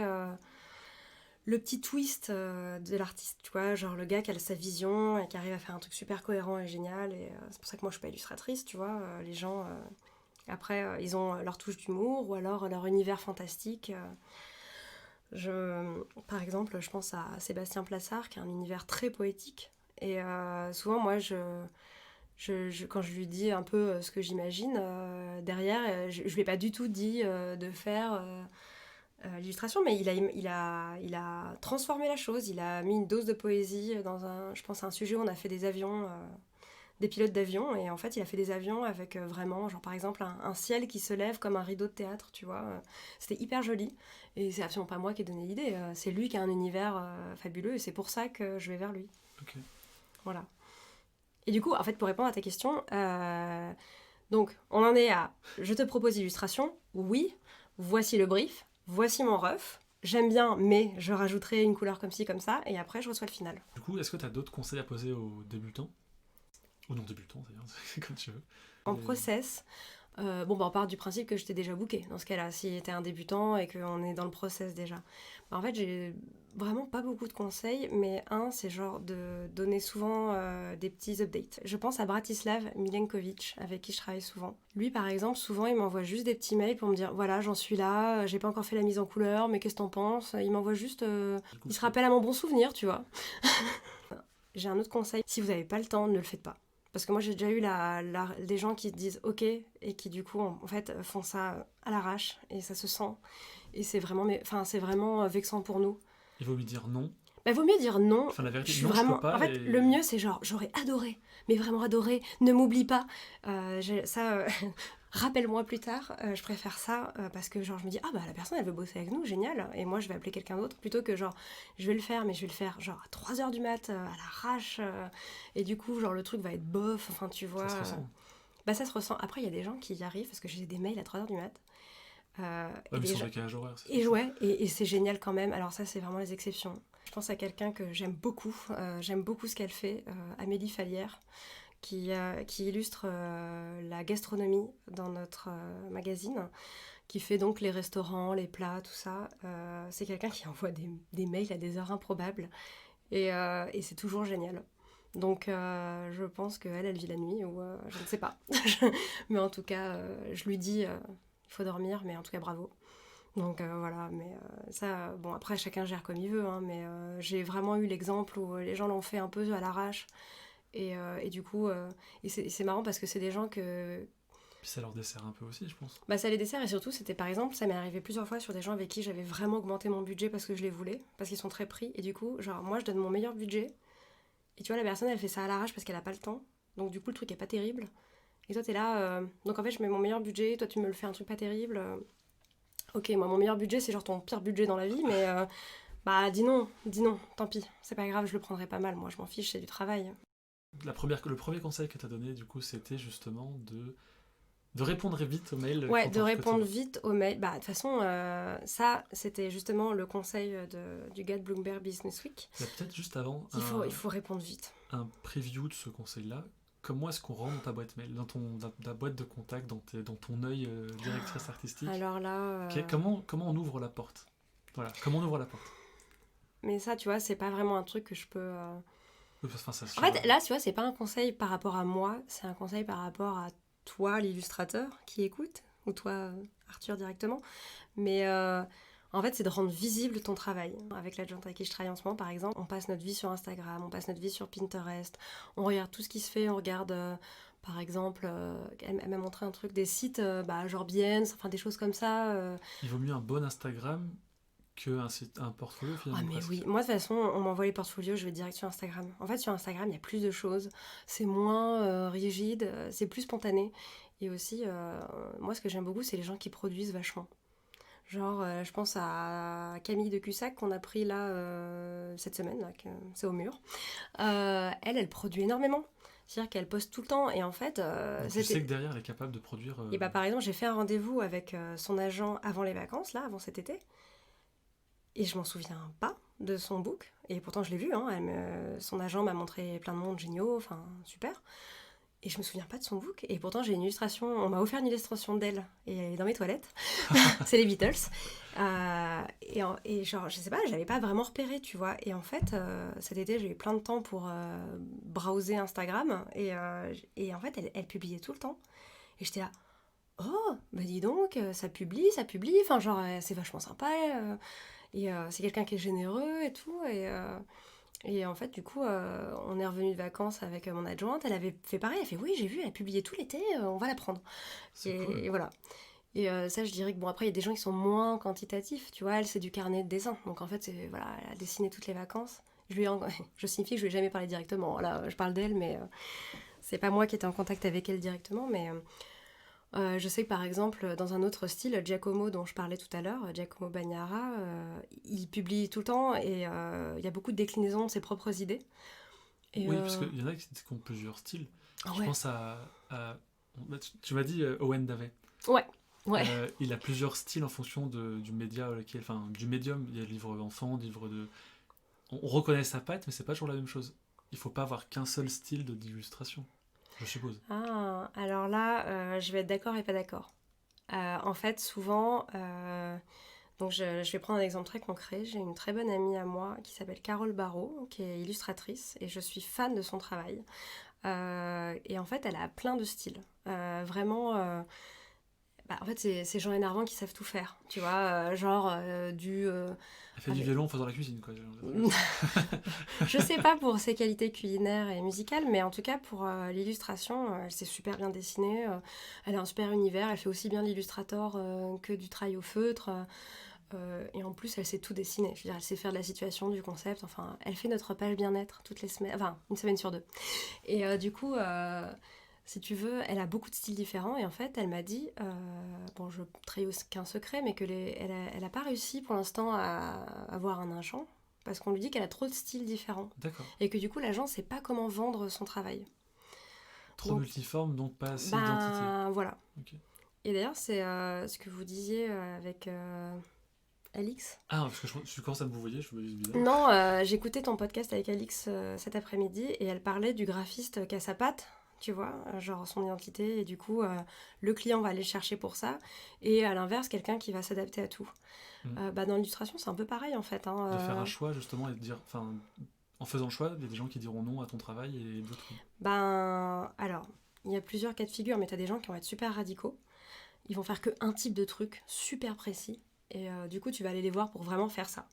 le petit twist de l'artiste, tu vois, genre le gars qui a sa vision et qui arrive à faire un truc super cohérent et génial. Et c'est pour ça que moi, je suis pas illustratrice, tu vois. Les gens... après, ils ont leur touche d'humour ou alors leur univers fantastique. Par exemple, je pense à Sébastien Plassard, qui a un univers très poétique. Et souvent, moi, quand je lui dis un peu ce que j'imagine, derrière, je lui ai pas du tout dit de faire l'illustration, mais il a transformé la chose. Il a mis une dose de poésie dans je pense, un sujet où on a fait des avions... des pilotes d'avion, et en fait il a fait des avions avec vraiment, genre par exemple un ciel qui se lève comme un rideau de théâtre, tu vois, c'était hyper joli, et c'est absolument pas moi qui ai donné l'idée, c'est lui qui a un univers fabuleux, et c'est pour ça que je vais vers lui. Okay. Voilà. Et du coup, en fait, pour répondre à ta question, donc on en est à, je te propose l'illustration, oui, voici le brief, voici mon ref, j'aime bien, mais je rajouterai une couleur comme ci, comme ça, et après je reçois le final. Du coup, est-ce que tu as d'autres conseils à poser aux débutants ? Ou non débutants d'ailleurs, c'est comme tu veux. En process, on part du principe que je t'ai déjà booké dans ce cas-là, si t'es un débutant et qu'on est dans le process déjà. En fait, j'ai vraiment pas beaucoup de conseils, mais c'est genre de donner souvent des petits updates. Je pense à Bratislav Milenkovic, avec qui je travaille souvent. Lui, par exemple, souvent, il m'envoie juste des petits mails pour me dire, voilà, j'en suis là, j'ai pas encore fait la mise en couleur, mais qu'est-ce que t'en penses ? Il m'envoie juste... il se rappelle à mon bon souvenir, tu vois. J'ai un autre conseil, si vous avez pas le temps, ne le faites pas. Parce que moi, j'ai déjà eu des gens qui disent OK et qui, du coup, en fait, font ça à l'arrache et ça se sent. Et c'est vraiment vexant pour nous. Il vaut mieux dire non. Il vaut mieux dire non. Enfin, la vérité, je suis non, vraiment... je peux pas. En fait, le mieux, c'est genre, j'aurais adoré, mais vraiment adoré, ne m'oublie pas. Rappelle-moi plus tard, je préfère ça parce que genre je me dis la personne elle veut bosser avec nous, génial, et moi je vais appeler quelqu'un d'autre plutôt que genre je vais le faire, mais je vais le faire genre à 3h du mat, à l'arrache, et du coup genre le truc va être bof, enfin tu vois. Ça se ressent. Ça se ressent. Après il y a des gens qui y arrivent parce que j'ai des mails à 3h du mat. Mais sans décalage horaire. Et c'est génial quand même, alors ça c'est vraiment les exceptions. Je pense à quelqu'un que j'aime beaucoup ce qu'elle fait, Amélie Fallière, qui illustre la gastronomie dans notre magazine, qui fait donc les restaurants, les plats, tout ça. C'est quelqu'un qui envoie des mails à des heures improbables et c'est toujours génial. Donc je pense qu'elle vit la nuit ou je ne sais pas. Mais en tout cas, je lui dis il faut dormir, mais en tout cas bravo. Donc voilà, mais ça, bon après chacun gère comme il veut, hein, mais j'ai vraiment eu l'exemple où les gens l'ont fait un peu à l'arrache. Et du coup, c'est marrant parce que c'est des gens que... Puis ça leur dessert un peu aussi, je pense. Ça les dessert, et surtout, c'était par exemple, ça m'est arrivé plusieurs fois sur des gens avec qui j'avais vraiment augmenté mon budget parce que je les voulais, parce qu'ils sont très pris, et du coup, genre, moi, je donne mon meilleur budget, et tu vois, la personne, elle fait ça à l'arrache parce qu'elle a pas le temps, donc du coup, le truc est pas terrible, et toi, t'es là, donc en fait, je mets mon meilleur budget, toi, tu me le fais un truc pas terrible, ok, moi, mon meilleur budget, c'est genre ton pire budget dans la vie, mais dis non, tant pis, c'est pas grave, je le prendrai pas mal, moi, je m'en fiche, c'est du travail. Le premier conseil que tu as donné, du coup, c'était justement de répondre vite aux mails. Ouais, de répondre vite aux mails. De toute façon, ça, c'était justement le conseil du gars de Bloomberg Business Week. Il y a peut-être juste avant il faut répondre vite. Un preview de ce conseil-là. Comment est-ce qu'on rentre dans ta boîte mail, dans ta boîte de contact, dans ton œil directrice artistique ? Alors là... Comment on ouvre la porte ? Voilà, comment on ouvre la porte ? Mais ça, tu vois, c'est pas vraiment un truc que je peux... En fait, là, tu vois, c'est pas un conseil par rapport à moi, c'est un conseil par rapport à toi, l'illustrateur, qui écoute, ou toi, Arthur, directement. Mais en fait, c'est de rendre visible ton travail. Avec l'adjointe avec qui je travaille en ce moment, par exemple, on passe notre vie sur Instagram, on passe notre vie sur Pinterest, on regarde tout ce qui se fait, on regarde... par exemple, elle m'a montré un truc, des sites genre Behance, enfin des choses comme ça. Il vaut mieux un bon Instagram qu'un portfolio finalement. Ah mais oui, moi de toute façon, on m'envoie les portfolios, je vais direct sur Instagram. En fait, sur Instagram, il y a plus de choses, c'est moins rigide, c'est plus spontané. Et aussi, moi ce que j'aime beaucoup, c'est les gens qui produisent vachement. Genre, je pense à Camille de Cussac qu'on a pris là cette semaine, là, c'est au mur. Elle produit énormément. C'est-à-dire qu'elle poste tout le temps et en fait... Donc tu sais que derrière, elle est capable de produire... Et bah par exemple, j'ai fait un rendez-vous avec son agent avant les vacances, là, avant cet été. Et je m'en souviens pas de son book. Et pourtant, je l'ai vu, hein. Son agent m'a montré plein de mondes géniaux, enfin, super. Et je me souviens pas de son book. Et pourtant, j'ai une illustration, on m'a offert une illustration d'elle. Et elle est dans mes toilettes. C'est les Beatles. Et genre, je sais pas, j'avais pas vraiment repéré, tu vois. Et en fait, cet été, j'ai eu plein de temps pour browser Instagram. Et en fait, elle publiait tout le temps. Et j'étais là, oh, bah dis donc, ça publie. Enfin, genre, c'est vachement sympa. C'est quelqu'un qui est généreux et tout. Et en fait, du coup, on est revenu de vacances avec mon adjointe. Elle avait fait pareil. Elle fait, oui, j'ai vu, elle a publié tout l'été, on va la prendre. C'est cool. Et voilà. Et ça, je dirais que, bon, après, il y a des gens qui sont moins quantitatifs. Tu vois, elle, c'est du carnet de dessin. Donc, en fait, voilà, elle a dessiné toutes les vacances. Je signifie que je lui ai jamais parlé directement. Là, je parle d'elle, mais c'est pas moi qui étais en contact avec elle directement. Mais je sais que, par exemple, dans un autre style, Giacomo, dont je parlais tout à l'heure, Giacomo Bagnara, il publie tout le temps et il y a beaucoup de déclinaisons de ses propres idées. Et Oui, parce qu'il y en a qui ont plusieurs styles. Je ouais. pense tu m'as dit Owen Davey. Ouais. Il a plusieurs styles en fonction du média du médium. Il y a le livre d'enfant, livre de... On reconnaît sa patte, mais c'est pas toujours la même chose. Il faut pas avoir qu'un seul style d'illustration, je suppose. Ah, alors là, je vais être d'accord et pas d'accord. En fait, souvent, donc je vais prendre un exemple très concret. J'ai une très bonne amie à moi qui s'appelle Carole Barrault, qui est illustratrice, et je suis fan de son travail. Et en fait, elle a plein de styles. Vraiment, en fait, c'est Jean Hénarvant qui savent tout faire. Tu vois, Elle fait du violon en faisant la cuisine, quoi. Je sais pas pour ses qualités culinaires et musicales, mais en tout cas pour l'illustration, elle sait super bien dessiner. Elle a un super univers. Elle fait aussi bien de l'illustrator que du travail au feutre. Et en plus, elle sait tout dessiner. Je veux dire, elle sait faire de la situation, du concept. Enfin, elle fait notre page bien-être toutes les semaines. Enfin, une semaine sur deux. Et du coup, si tu veux, elle a beaucoup de styles différents. Et en fait, elle m'a dit, bon, je trahis aucun secret, mais elle a pas réussi pour l'instant à avoir un agent. Parce qu'on lui dit qu'elle a trop de styles différents. D'accord. Et que du coup, l'agent sait pas comment vendre son travail. Trop multiforme, donc pas assez d'identité. Voilà. Okay. Et d'ailleurs, c'est ce que vous disiez avec Alix. Ah, parce que je commence à me vous je me dis bizarre. Non, j'écoutais ton podcast avec Alix cet après-midi et elle parlait du graphiste qui a sa patte, tu vois, genre son identité, et du coup, le client va aller le chercher pour ça, et à l'inverse, quelqu'un qui va s'adapter à tout. Dans l'illustration, c'est un peu pareil en fait. Hein, de faire un choix justement et de dire, enfin, en faisant le choix, il y a des gens qui diront non à ton travail et d'autres oui. Alors, il y a plusieurs cas de figure, mais tu as des gens qui vont être super radicaux. Ils vont faire qu'un type de truc super précis. Et du coup, tu vas aller les voir pour vraiment faire ça.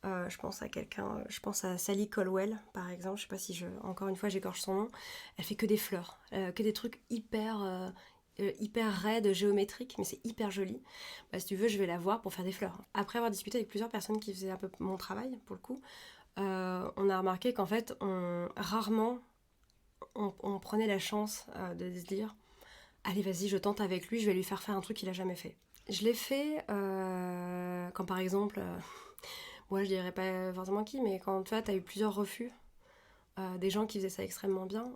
Je pense à Sally Colwell, par exemple. Je sais pas si encore une fois, j'écorche son nom. Elle fait que des fleurs, que des trucs hyper raides, géométriques, mais c'est hyper joli. Si tu veux, je vais la voir pour faire des fleurs. Après avoir discuté avec plusieurs personnes qui faisaient un peu mon travail, pour le coup, on a remarqué qu'en fait, rarement, on prenait la chance de se dire allez, vas-y, je tente avec lui, je vais lui faire un truc qu'il a jamais fait. Je l'ai fait quand, par exemple, moi je dirais pas forcément qui, mais quand tu vois, t'as eu plusieurs refus, des gens qui faisaient ça extrêmement bien,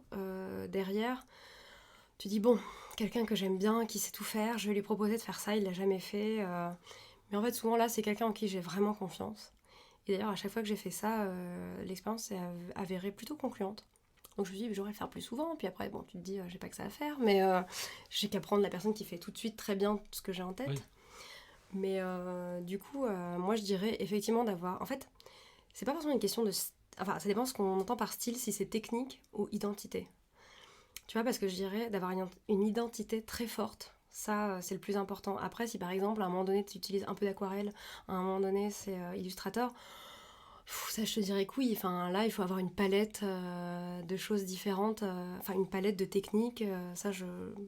derrière, tu dis bon, quelqu'un que j'aime bien, qui sait tout faire, je vais lui proposer de faire ça, il l'a jamais fait. Mais en fait, souvent là, c'est quelqu'un en qui j'ai vraiment confiance. Et d'ailleurs, à chaque fois que j'ai fait ça, l'expérience s'est avérée plutôt concluante. Donc je me dis, j'aurais le faire plus souvent. Puis après, bon, tu te dis, j'ai pas que ça à faire, mais j'ai qu'à prendre la personne qui fait tout de suite très bien ce que j'ai en tête. Oui. Mais du coup, moi je dirais effectivement d'avoir. En fait, c'est pas forcément une question de. Enfin, ça dépend de ce qu'on entend par style, si c'est technique ou identité. Tu vois, parce que je dirais d'avoir une identité très forte. Ça, c'est le plus important. Après, si par exemple, à un moment donné, tu utilises un peu d'aquarelle, à un moment donné, c'est Illustrator. Ça, je te dirais que oui. Enfin, là, il faut avoir une palette de choses différentes. Enfin, une palette de techniques. Ça,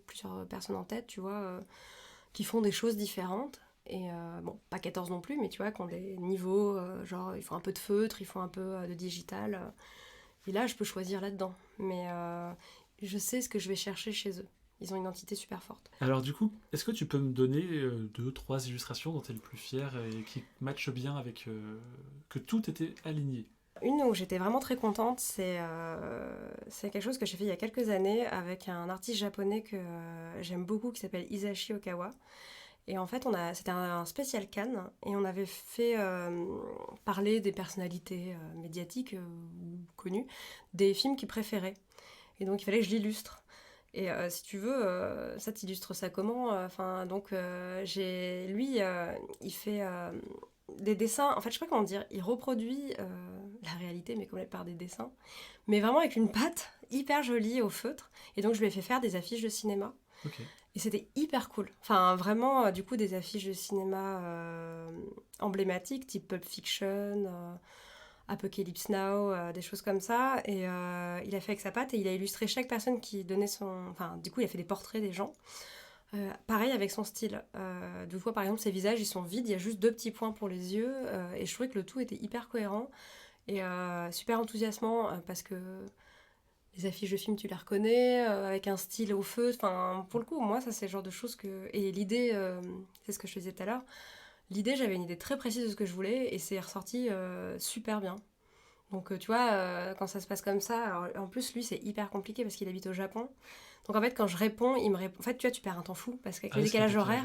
plusieurs personnes en tête, tu vois, qui font des choses différentes. Et bon, pas 14 non plus, mais tu vois, qui ont des niveaux, genre, il faut un peu de feutre, il faut un peu de digital. Et là, je peux choisir là-dedans. Mais je sais ce que je vais chercher chez eux. Ils ont une identité super forte. Alors du coup, est-ce que tu peux me donner 2-3 illustrations dont tu es le plus fier et qui matchent bien avec... que tout était aligné? Une où j'étais vraiment très contente, c'est quelque chose que j'ai fait il y a quelques années avec un artiste japonais que j'aime beaucoup qui s'appelle Hisashi Okawa. Et en fait, c'était un spécial Cannes et on avait fait parler des personnalités médiatiques ou connues, des films qu'ils préféraient. Et donc, il fallait que je l'illustre. Et si tu veux, ça t'illustre ça comment? Il fait des dessins. En fait, je sais pas comment dire. Il reproduit la réalité, mais comme par des dessins. Mais vraiment avec une patte hyper jolie au feutre. Et donc, je lui ai fait faire des affiches de cinéma. Ok. Et c'était hyper cool. Enfin, vraiment, du coup, des affiches de cinéma emblématiques, type Pulp Fiction, Apocalypse Now, des choses comme ça. Et il a fait avec sa patte et il a illustré chaque personne qui donnait son... Enfin, du coup, il a fait des portraits des gens. Pareil avec son style. Deux fois, par exemple, ses visages, ils sont vides. Il y a juste 2 petits points pour les yeux. Et je trouvais que le tout était hyper cohérent et super enthousiasmant parce que les affiches de films, tu les reconnais, avec un style au feu. Enfin, pour le coup, moi, ça, c'est le genre de choses que... Et l'idée, c'est ce que je te disais tout à l'heure, l'idée, j'avais une idée très précise de ce que je voulais, et c'est ressorti super bien. Donc, tu vois, quand ça se passe comme ça... Alors, en plus, lui, c'est hyper compliqué, parce qu'il habite au Japon. Donc, en fait, quand je réponds, il me répond... En fait, tu vois, tu perds un temps fou, parce qu'avec le décalage horaire,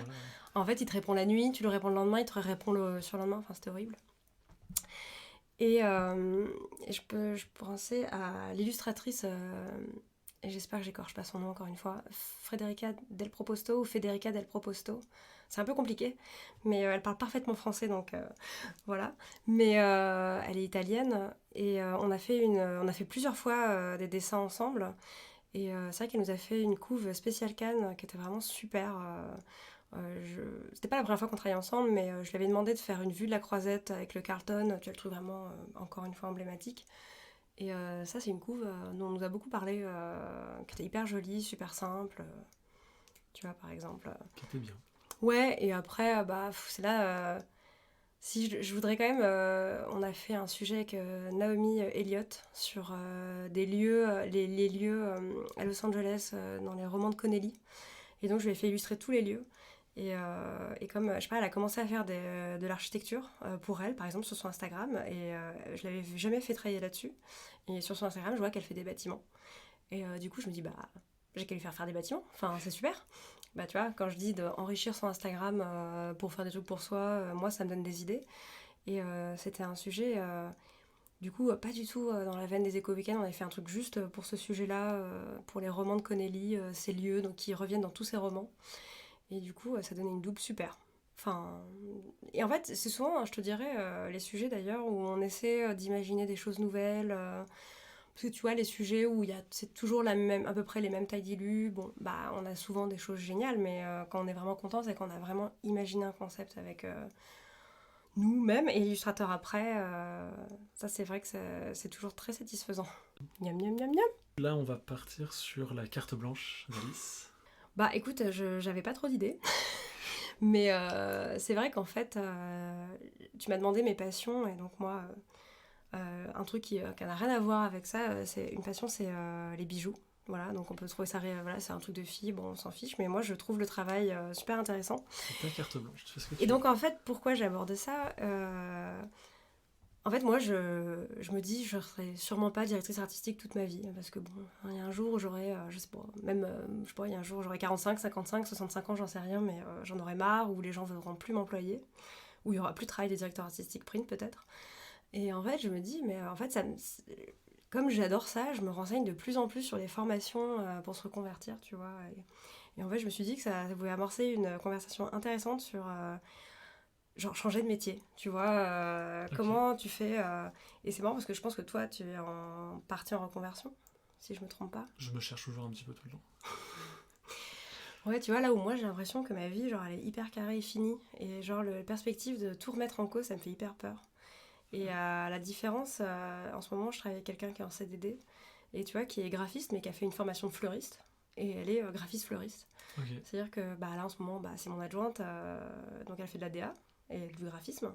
en fait, il te répond la nuit, tu lui réponds le lendemain, il te répond le surlendemain. Enfin, c'était horrible. Et je pensais à l'illustratrice, et j'espère que j'écorche pas son nom encore une fois, Federica Del Proposto ou Federica Del Proposto. C'est un peu compliqué, mais elle parle parfaitement français, donc voilà. Mais elle est italienne, et on a fait plusieurs fois des dessins ensemble. Et c'est vrai qu'elle nous a fait une couve spéciale Cannes qui était vraiment super. C'était pas la première fois qu'on travaillait ensemble, mais je lui avais demandé de faire une vue de la croisette avec le Carlton. Tu vois, le truc vraiment, encore une fois, emblématique. Et ça, c'est une couve dont on nous a beaucoup parlé, qui était hyper jolie, super simple. Tu vois, par exemple. Qui était bien. Ouais, et après, c'est là... si je voudrais quand même... on a fait un sujet avec Naomi Elliott sur des lieux, les lieux à Los Angeles, dans les romans de Connelly. Et donc, je lui ai fait illustrer tous les lieux. Et comme, je sais pas, elle a commencé à faire de l'architecture pour elle, par exemple, sur son Instagram. Et je l'avais jamais fait travailler là-dessus. Et sur son Instagram, je vois qu'elle fait des bâtiments. Et du coup, je me dis, j'ai qu'à lui faire des bâtiments. Enfin, c'est super. Bah, tu vois, quand je dis d'enrichir son Instagram pour faire des trucs pour soi, moi, ça me donne des idées. Et c'était un sujet... du coup, pas du tout dans la veine des éco-weekends, on avait fait un truc juste pour ce sujet-là, pour les romans de Connelly, ces lieux donc, qui reviennent dans tous ses romans. Et du coup, ça donnait une double super. Enfin, et en fait, c'est souvent, je te dirais, les sujets d'ailleurs où on essaie d'imaginer des choses nouvelles. Parce que tu vois, les sujets où c'est toujours à peu près les mêmes tailles d'illus, bon, on a souvent des choses géniales, mais quand on est vraiment content, c'est qu'on a vraiment imaginé un concept avec nous-mêmes et l'illustrateur après. Ça, c'est vrai que c'est toujours très satisfaisant. Miam, miam, miam, miam. Là, on va partir sur la carte blanche d'Alice. Écoute, j'avais pas trop d'idées. Mais c'est vrai qu'en fait, tu m'as demandé mes passions, et donc moi, un truc qui n'a rien à voir avec ça, c'est une passion, c'est les bijoux. Voilà, donc on peut trouver ça, voilà, c'est un truc de fille, bon, on s'en fiche, mais moi je trouve le travail super intéressant. C'est ta carte blanche, tu fais ce que tu Et veux. donc en fait, pourquoi j'aborde ça en fait, moi, je me dis, je serai sûrement pas directrice artistique toute ma vie, parce que bon, il y a un jour où j'aurai, je sais pas, même, je sais pas, il y a un jour où j'aurai 45, 55, 65 ans, j'en sais rien, mais j'en aurai marre, où les gens ne voudront plus m'employer, où il y aura plus de travail des directeurs artistiques print peut-être. Et en fait, je me dis, mais en fait, comme j'adore ça, je me renseigne de plus en plus sur les formations pour se reconvertir, tu vois. Et en fait, je me suis dit que ça pouvait amorcer une conversation intéressante sur genre changer de métier, tu vois, Ok. comment tu fais et c'est marrant parce que je pense que toi tu es en partie en reconversion, si je me trompe pas. Je me cherche toujours un petit peu tout le temps. Ouais, tu vois, là où moi j'ai l'impression que ma vie, genre, elle est hyper carrée et finie, et genre la perspective de tout remettre en cause, ça me fait hyper peur. Et la différence, en ce moment je travaille avec quelqu'un qui est en CDD, et tu vois, qui est graphiste mais qui a fait une formation de fleuriste, et elle est graphiste fleuriste. Ok. C'est-à-dire que là en ce moment, c'est mon adjointe, donc elle fait de la DA et du graphisme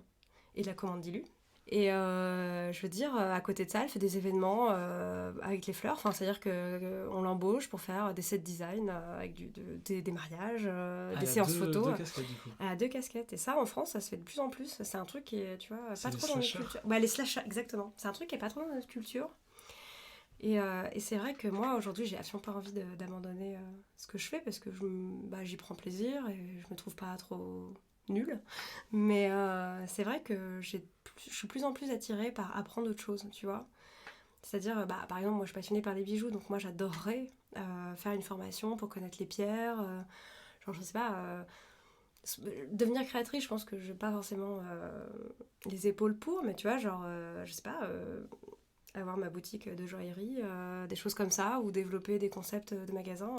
et de la commande d'illu. Et je veux dire, à côté de ça, elle fait des événements avec les fleurs. Enfin, c'est-à-dire qu'on l'embauche pour faire des set design avec des mariages, des séances photos. Deux casquettes, du coup. Elle a 2 casquettes. Et ça, en France, ça se fait de plus en plus. C'est un truc qui est, tu vois, C'est pas les trop dans notre slashers. culture. Ouais, les slashers, exactement. C'est un truc qui est pas trop dans notre culture. Et c'est vrai que moi, aujourd'hui, j'ai absolument pas envie d'abandonner ce que je fais parce que j'y prends plaisir et je me trouve pas trop nulle. Mais c'est vrai que je suis de plus en plus attirée par apprendre autre chose, tu vois. C'est-à-dire, par exemple, moi, je suis passionnée par les bijoux, donc moi, j'adorerais faire une formation pour connaître les pierres. Genre, je sais pas, devenir créatrice, je pense que je n'ai pas forcément les épaules pour, mais tu vois, genre, je sais pas, avoir ma boutique de joaillerie, des choses comme ça, ou développer des concepts de magasins.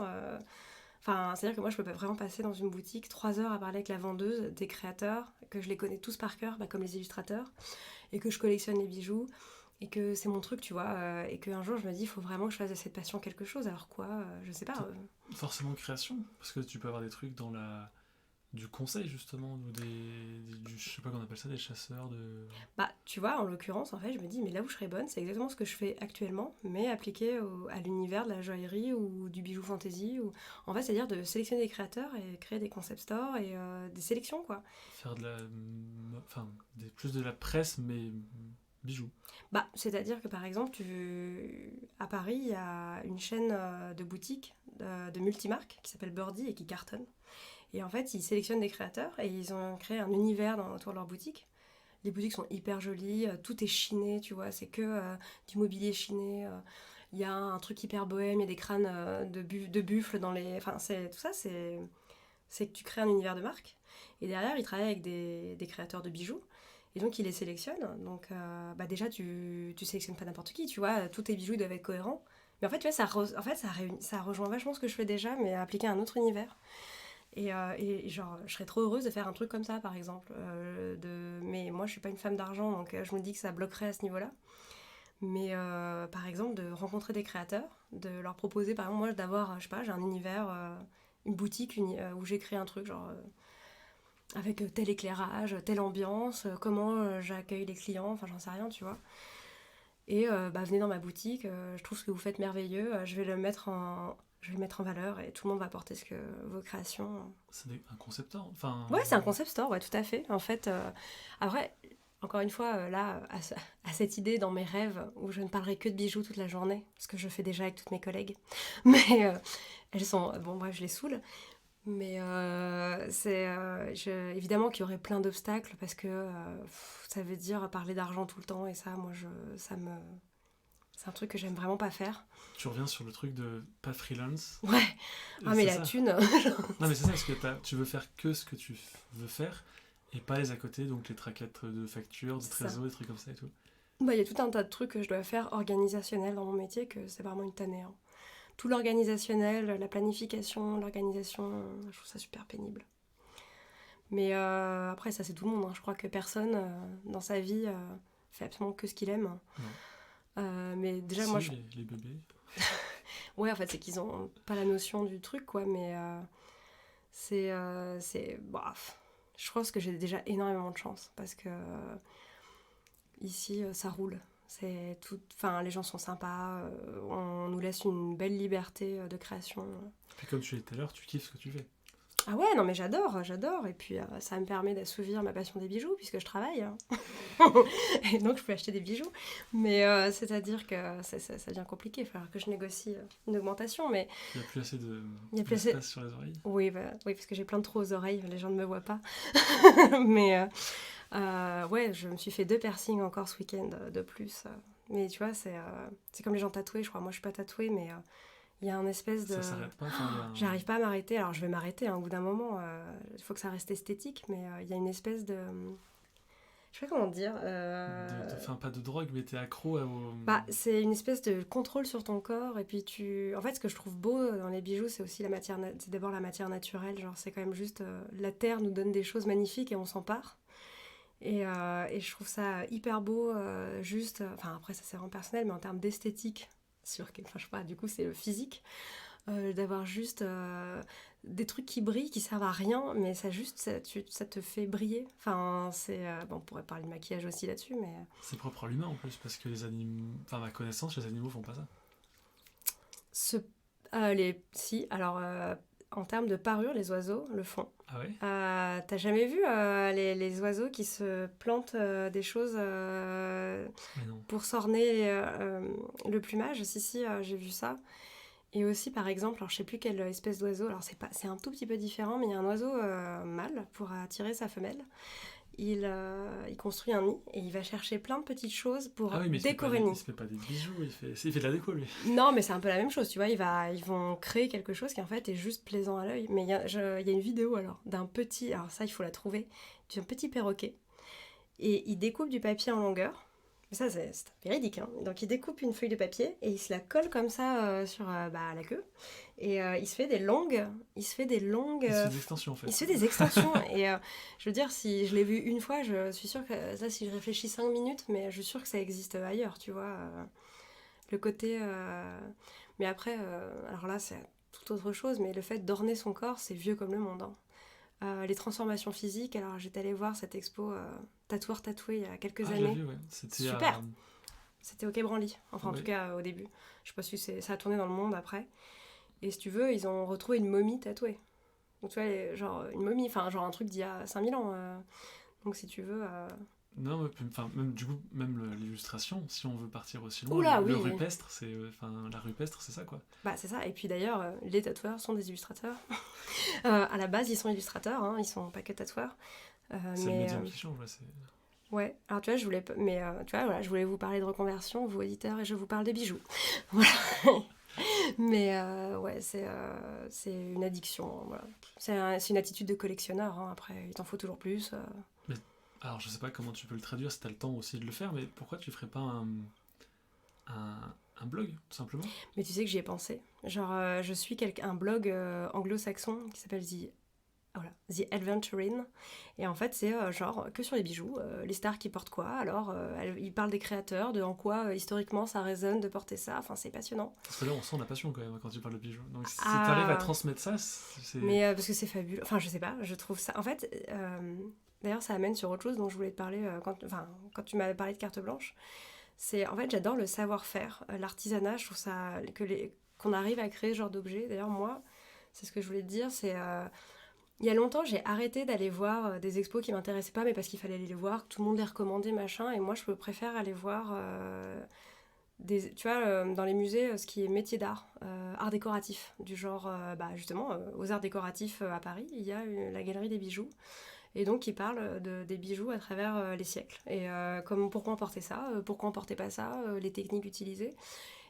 Enfin, c'est-à-dire que moi, je peux vraiment passer dans une boutique 3 heures à parler avec la vendeuse, des créateurs, que je les connais tous par cœur, comme les illustrateurs, et que je collectionne les bijoux, et que c'est mon truc, tu vois, et qu'un jour, je me dis, il faut vraiment que je fasse de cette passion quelque chose. Alors quoi, je sais pas. Forcément création, parce que tu peux avoir des trucs dans du conseil, justement, ou je sais pas qu'on appelle ça, des chasseurs de... Bah, tu vois, en l'occurrence, en fait, je me dis, mais là où je serais bonne, c'est exactement ce que je fais actuellement, mais appliqué à l'univers de la joaillerie ou du bijou fantasy. En fait, c'est-à-dire de sélectionner des créateurs et créer des concept stores et des sélections, quoi. Faire plus de la presse, mais bijoux. Bah, c'est-à-dire que, par exemple, à Paris, il y a une chaîne de boutiques de multimarques qui s'appelle Birdie et qui cartonne. Et en fait, ils sélectionnent des créateurs et ils ont créé un univers autour de leur boutique. Les boutiques sont hyper jolies, tout est chiné, tu vois, c'est que du mobilier chiné. Il y a un truc hyper bohème, il y a des crânes de buffles dans les... Enfin, tout ça, c'est que tu crées un univers de marque. Et derrière, ils travaillent avec des créateurs de bijoux. Et donc, ils les sélectionnent. Donc, déjà, tu sélectionnes pas n'importe qui, tu vois. Tous tes bijoux ils doivent être cohérents. Mais en fait, tu vois, ça rejoint vachement ce que je fais déjà, mais appliqué à un autre univers. Et genre, je serais trop heureuse de faire un truc comme ça, par exemple. Mais moi, je suis pas une femme d'argent, donc je me dis que ça bloquerait à ce niveau-là. Mais par exemple, de rencontrer des créateurs, de leur proposer, par exemple, moi, d'avoir, je sais pas, j'ai un univers, une boutique où j'ai créé un truc, genre, avec tel éclairage, telle ambiance, comment j'accueille les clients, enfin, j'en sais rien, tu vois. Et venez dans ma boutique, je trouve ce que vous faites merveilleux, je vais le mettre en valeur et tout le monde va porter vos créations. C'est un concepteur, enfin... Ouais, c'est un concept store, ouais, tout à fait. En fait, après, encore une fois, là, à cette idée dans mes rêves où je ne parlerai que de bijoux toute la journée, ce que je fais déjà avec toutes mes collègues. Mais elles sont... Bon, bref, je les saoule. Mais évidemment qu'il y aurait plein d'obstacles parce que ça veut dire parler d'argent tout le temps et ça, moi, c'est un truc que j'aime vraiment pas faire. Tu reviens sur le truc de pas freelance. Ouais. Ah, mais c'est la ça. thune. Non, mais c'est ça, parce que tu veux faire que ce que tu veux faire et pas les à côté, donc les traquettes de factures, de trésor, des trucs comme ça et tout. Il y a tout un tas de trucs que je dois faire organisationnels dans mon métier que c'est vraiment une tannée. Hein. Tout l'organisationnel, la planification, l'organisation, je trouve ça super pénible. Mais après, ça c'est tout le monde. Hein. Je crois que personne dans sa vie fait absolument que ce qu'il aime. Mais déjà, si, moi, les bébés. ouais, en fait, c'est qu'ils ont pas la notion du truc, quoi. Mais c'est, bref. Je pense que j'ai déjà énormément de chance parce que ici, ça roule. C'est tout, enfin, les gens sont sympas, on nous laisse une belle liberté de création. Et puis comme tu l'as dit tout à l'heure, tu kiffes ce que tu fais. Ah ouais, non mais j'adore. Et puis ça me permet d'assouvir ma passion des bijoux puisque je travaille. Hein. Et donc je peux acheter des bijoux. Mais c'est-à-dire que ça devient compliqué, il va falloir que je négocie une augmentation. Mais il n'y a plus assez d'espace sur les oreilles. Oui, oui, parce que j'ai plein de trous aux oreilles, les gens ne me voient pas. Mais ouais, je me suis fait 2 piercings encore ce week-end de plus. Mais tu vois, c'est comme les gens tatoués, je crois. Moi je suis pas tatouée, mais... il y a un espèce de... Ça s'arrête pas. J'arrive pas à m'arrêter. Alors, je vais m'arrêter au bout d'un moment. Il faut que ça reste esthétique, mais il y a une espèce de... Je sais pas comment dire. Enfin, pas de drogue, mais t'es accro au... C'est une espèce de contrôle sur ton corps. Et puis, En fait, ce que je trouve beau dans les bijoux, c'est aussi c'est d'abord la matière naturelle. Genre, c'est quand même juste... la terre nous donne des choses magnifiques et on s'empare. Et je trouve ça hyper beau, juste... Enfin, après, ça c'est vraiment personnel, mais en termes d'esthétique... Enfin, je sais pas, du coup, c'est le physique. d'avoir juste des trucs qui brillent, qui servent à rien, mais ça te fait briller. Enfin, on pourrait parler de maquillage aussi là-dessus, mais... C'est propre à l'humain en plus, parce que les animaux... Enfin, à ma connaissance, les animaux font pas ça. Si, alors... en termes de parure, les oiseaux le font. Ah ouais? T'as jamais vu les oiseaux qui se plantent des choses Mais non. pour s'orner le plumage? Si, j'ai vu ça. Et aussi, par exemple, alors je sais plus quelle espèce d'oiseau, alors c'est un tout petit peu différent, mais il y a un oiseau mâle pour attirer sa femelle. Il construit un nid et il va chercher plein de petites choses pour Ah oui, mais décorer le nid. il se fait pas des bijoux, il fait de la déco, lui. Non, mais c'est un peu la même chose, tu vois. Ils vont créer quelque chose qui en fait est juste plaisant à l'œil. Mais il y a une vidéo alors d'un petit, alors ça il faut la trouver, d'un petit perroquet. Et il découpe du papier en longueur. Ça c'est véridique, hein. Donc il découpe une feuille de papier et il se la colle comme ça sur la queue. Et il se fait des longues. Il se fait des extensions en fait. Il se fait des extensions. Et je veux dire, si je l'ai vu une fois, je suis sûre que ça, si je réfléchis 5 minutes, mais je suis sûre que ça existe ailleurs, tu vois. Le côté... Mais après, alors là, c'est tout autre chose, mais le fait d'orner son corps, c'est vieux comme le monde, hein. Les transformations physiques, alors j'étais allée voir cette expo Tatoueur tatoué il y a quelques années. J'ai vu, ouais. C'était super. C'était au Quai Branly, enfin en ouais. tout cas au début. Je sais pas si ça a tourné dans le monde après. Et si tu veux, ils ont retrouvé une momie tatouée. Donc tu vois, genre une momie, enfin genre un truc d'il y a 5000 ans. Donc si tu veux... Non, mais enfin, même du coup, même l'illustration, si on veut partir aussi loin, Oula, le oui. rupestre, c'est, la rupestre, c'est ça quoi. Bah c'est ça. Et puis d'ailleurs, les tatoueurs sont des illustrateurs. À la base, ils sont illustrateurs, hein, ils sont pas que tatoueurs. C'est le médium qui change, là. Ouais. Alors tu vois, je voulais vous parler de reconversion, vous auditeurs, et je vous parle des bijoux. Voilà. Mais ouais, c'est une addiction. Voilà. C'est une attitude de collectionneur. Hein. Après, il t'en faut toujours plus. Mais, alors, je sais pas comment tu peux le traduire si t'as le temps aussi de le faire, mais pourquoi tu ferais pas un blog, tout simplement? Mais tu sais que j'y ai pensé. Genre, je suis un blog anglo-saxon qui s'appelle The Adventuring. Et en fait, c'est genre que sur les bijoux, les stars qui portent quoi. Alors, ils parlent des créateurs, de en quoi historiquement ça résonne de porter ça. Enfin, c'est passionnant. Parce que là, on sent la passion quand même quand tu parles de bijoux. Donc, si t'arrives à transmettre ça, c'est... Mais parce que c'est fabuleux. Enfin, je sais pas, je trouve ça. En fait, d'ailleurs, ça amène sur autre chose dont je voulais te parler quand tu m'avais parlé de carte blanche. En fait, j'adore le savoir-faire, l'artisanat. Je trouve ça qu'on arrive à créer ce genre d'objet. D'ailleurs, moi, c'est ce que je voulais te dire, c'est il y a longtemps, j'ai arrêté d'aller voir des expos qui m'intéressaient pas, mais parce qu'il fallait aller les voir, que tout le monde les recommandait, machin. Et moi, je préfère aller voir tu vois, dans les musées, ce qui est métier d'art, art décoratif, du genre, justement, aux arts décoratifs à Paris, il y a la galerie des bijoux. Et donc, ils parlent des bijoux à travers les siècles. Et pourquoi on portait ça, pourquoi on portait pas ça, les techniques utilisées.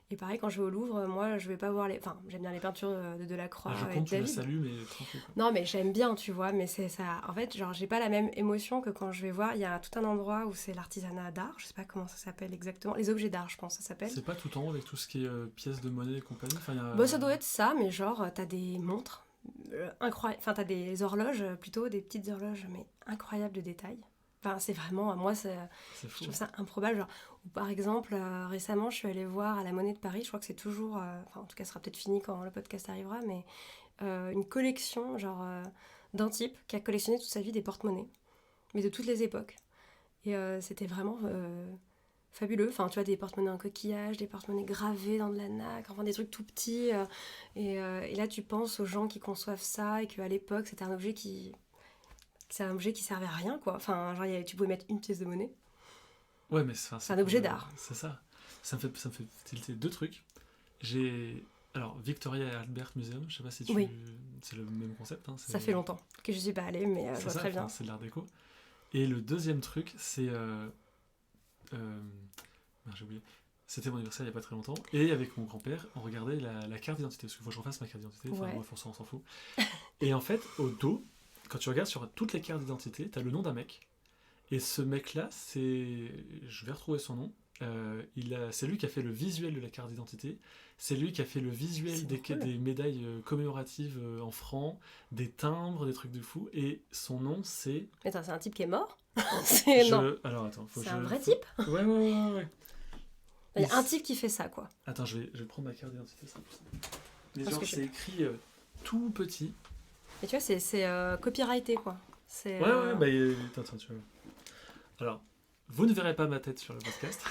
Et pareil, quand je vais au Louvre, moi, je vais pas voir Enfin, j'aime bien les peintures de Delacroix je et compte, David. tu le salues, mais tranquille, quoi. Non, mais j'aime bien, tu vois, mais c'est ça... En fait, genre, j'ai pas la même émotion que quand je vais voir... Il y a tout un endroit où c'est l'artisanat d'art, je sais pas comment ça s'appelle exactement. Les objets d'art, je pense, ça s'appelle. C'est pas tout en haut avec tout ce qui est pièces de monnaie et compagnie, Ça doit être ça, mais genre, t'as des montres incroyables... Enfin, t'as des horloges, plutôt, des petites horloges, mais incroyables de détails. Enfin, c'est vraiment... Moi, c'est fou. Je trouve ça improbable. Genre, ou par exemple, récemment, je suis allée voir à la Monnaie de Paris, je crois que c'est toujours... Enfin, en tout cas, ce sera peut-être fini quand le podcast arrivera, mais une collection, genre, d'un type qui a collectionné toute sa vie des porte-monnaies, mais de toutes les époques. Et c'était vraiment fabuleux. Enfin, tu vois, des porte-monnaies en coquillage, des porte-monnaies gravées dans de la nacre, enfin, des trucs tout petits. Et là, tu penses aux gens qui conçoivent ça et qu'à l'époque, c'était un objet qui... C'est un objet qui servait à rien, quoi. Enfin, genre, tu pouvais mettre une pièce de monnaie. Ouais, mais c'est un objet d'art. C'est ça. Ça me fait tilter deux trucs. Alors, Victoria et Albert Museum, je sais pas si tu... Oui. C'est le même concept. Hein, ça fait longtemps que je suis pas allée, mais je vois très bien. C'est de l'art déco. Et le deuxième truc, c'est... j'ai oublié. C'était mon anniversaire il y a pas très longtemps. Et avec mon grand-père, on regardait la carte d'identité. Parce qu'il faut que je refasse ma carte d'identité. Enfin, bref, on s'en fout. Et en fait, au dos, quand tu regardes sur toutes les cartes d'identité, t'as le nom d'un mec. Et ce mec-là, je vais retrouver son nom. C'est lui qui a fait le visuel de la carte d'identité. C'est lui qui a fait le visuel des médailles commémoratives en francs, des timbres, des trucs de fou. Et son nom, c'est... Mais attends, c'est un type qui est mort? Non. Alors attends, c'est un vrai type? Ouais. Il y a un type qui fait ça, quoi. Attends, je vais prendre ma carte d'identité. Mais Parce genre, que c'est écrit tout petit. Et tu vois, c'est copyrighté, quoi. C'est, Ouais, bah, attends, tu vois. Alors, vous ne verrez pas ma tête sur le podcast.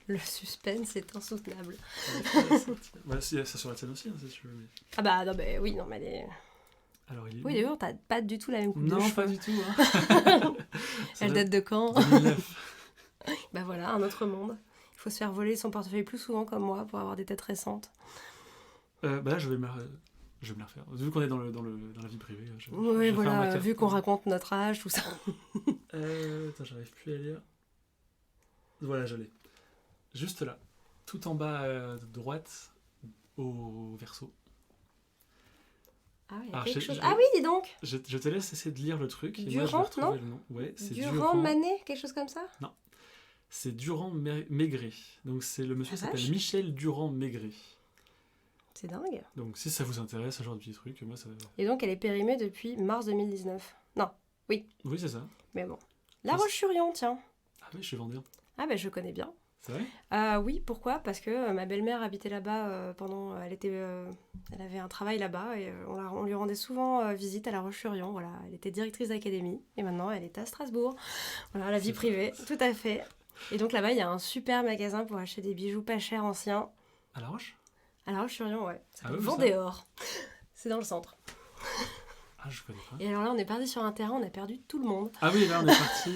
Le suspense est insoutenable. Bah, c'est ça sur la tienne aussi, hein, si tu veux. Mais... Ah bah, non, mais oui, non, mais les... Alors, il est... Oui, d'ailleurs, t'as pas du tout la même coupe de Non, cheveux. pas du tout. Hein. Elle date de quand? 2009. Bah voilà, un autre monde. Il faut se faire voler son portefeuille plus souvent comme moi pour avoir des têtes récentes. Bah là, je vais me la refaire. Vu qu'on est dans la vie privée. Oui, je voilà, vu qu'on raconte notre âge, tout ça. Attends, j'arrive plus à lire. Voilà, je l'ai. Juste là. Tout en bas à droite, au verso. Ah, il y a Alors, quelque chose. Ah oui, dis donc. Je te laisse essayer de lire le truc. Et Durand, moi, je vais non retrouver le nom. Ouais, c'est Durand Manet, quelque chose comme ça? Non. C'est Durand-Maigret. Donc le monsieur s'appelle Michel Durand-Maigret. C'est dingue. Donc si ça vous intéresse, ce genre de petit truc, moi ça... Et donc elle est périmée depuis mars 2019. Non, oui. Oui, c'est ça. Mais bon. La Roche-sur-Yon, tiens. Ah oui, je suis vendéen. Ah ben je connais bien. C'est vrai? Oui, pourquoi? Parce que ma belle-mère habitait là-bas pendant... elle avait un travail là-bas et on lui rendait souvent visite à La Roche-sur-Yon. Voilà, elle était directrice d'académie et maintenant elle est à Strasbourg. Voilà, la vie privée, tout à fait. Et donc là-bas, il y a un super magasin pour acheter des bijoux pas chers anciens. À La Roche? À La Roche-sur-Yon, ouais. Ça s'appelle oui, Vendéor. C'est dans le centre. Ah, je connais pas. Et alors là, on est parti sur un terrain, on a perdu tout le monde. Ah oui, là, on est parti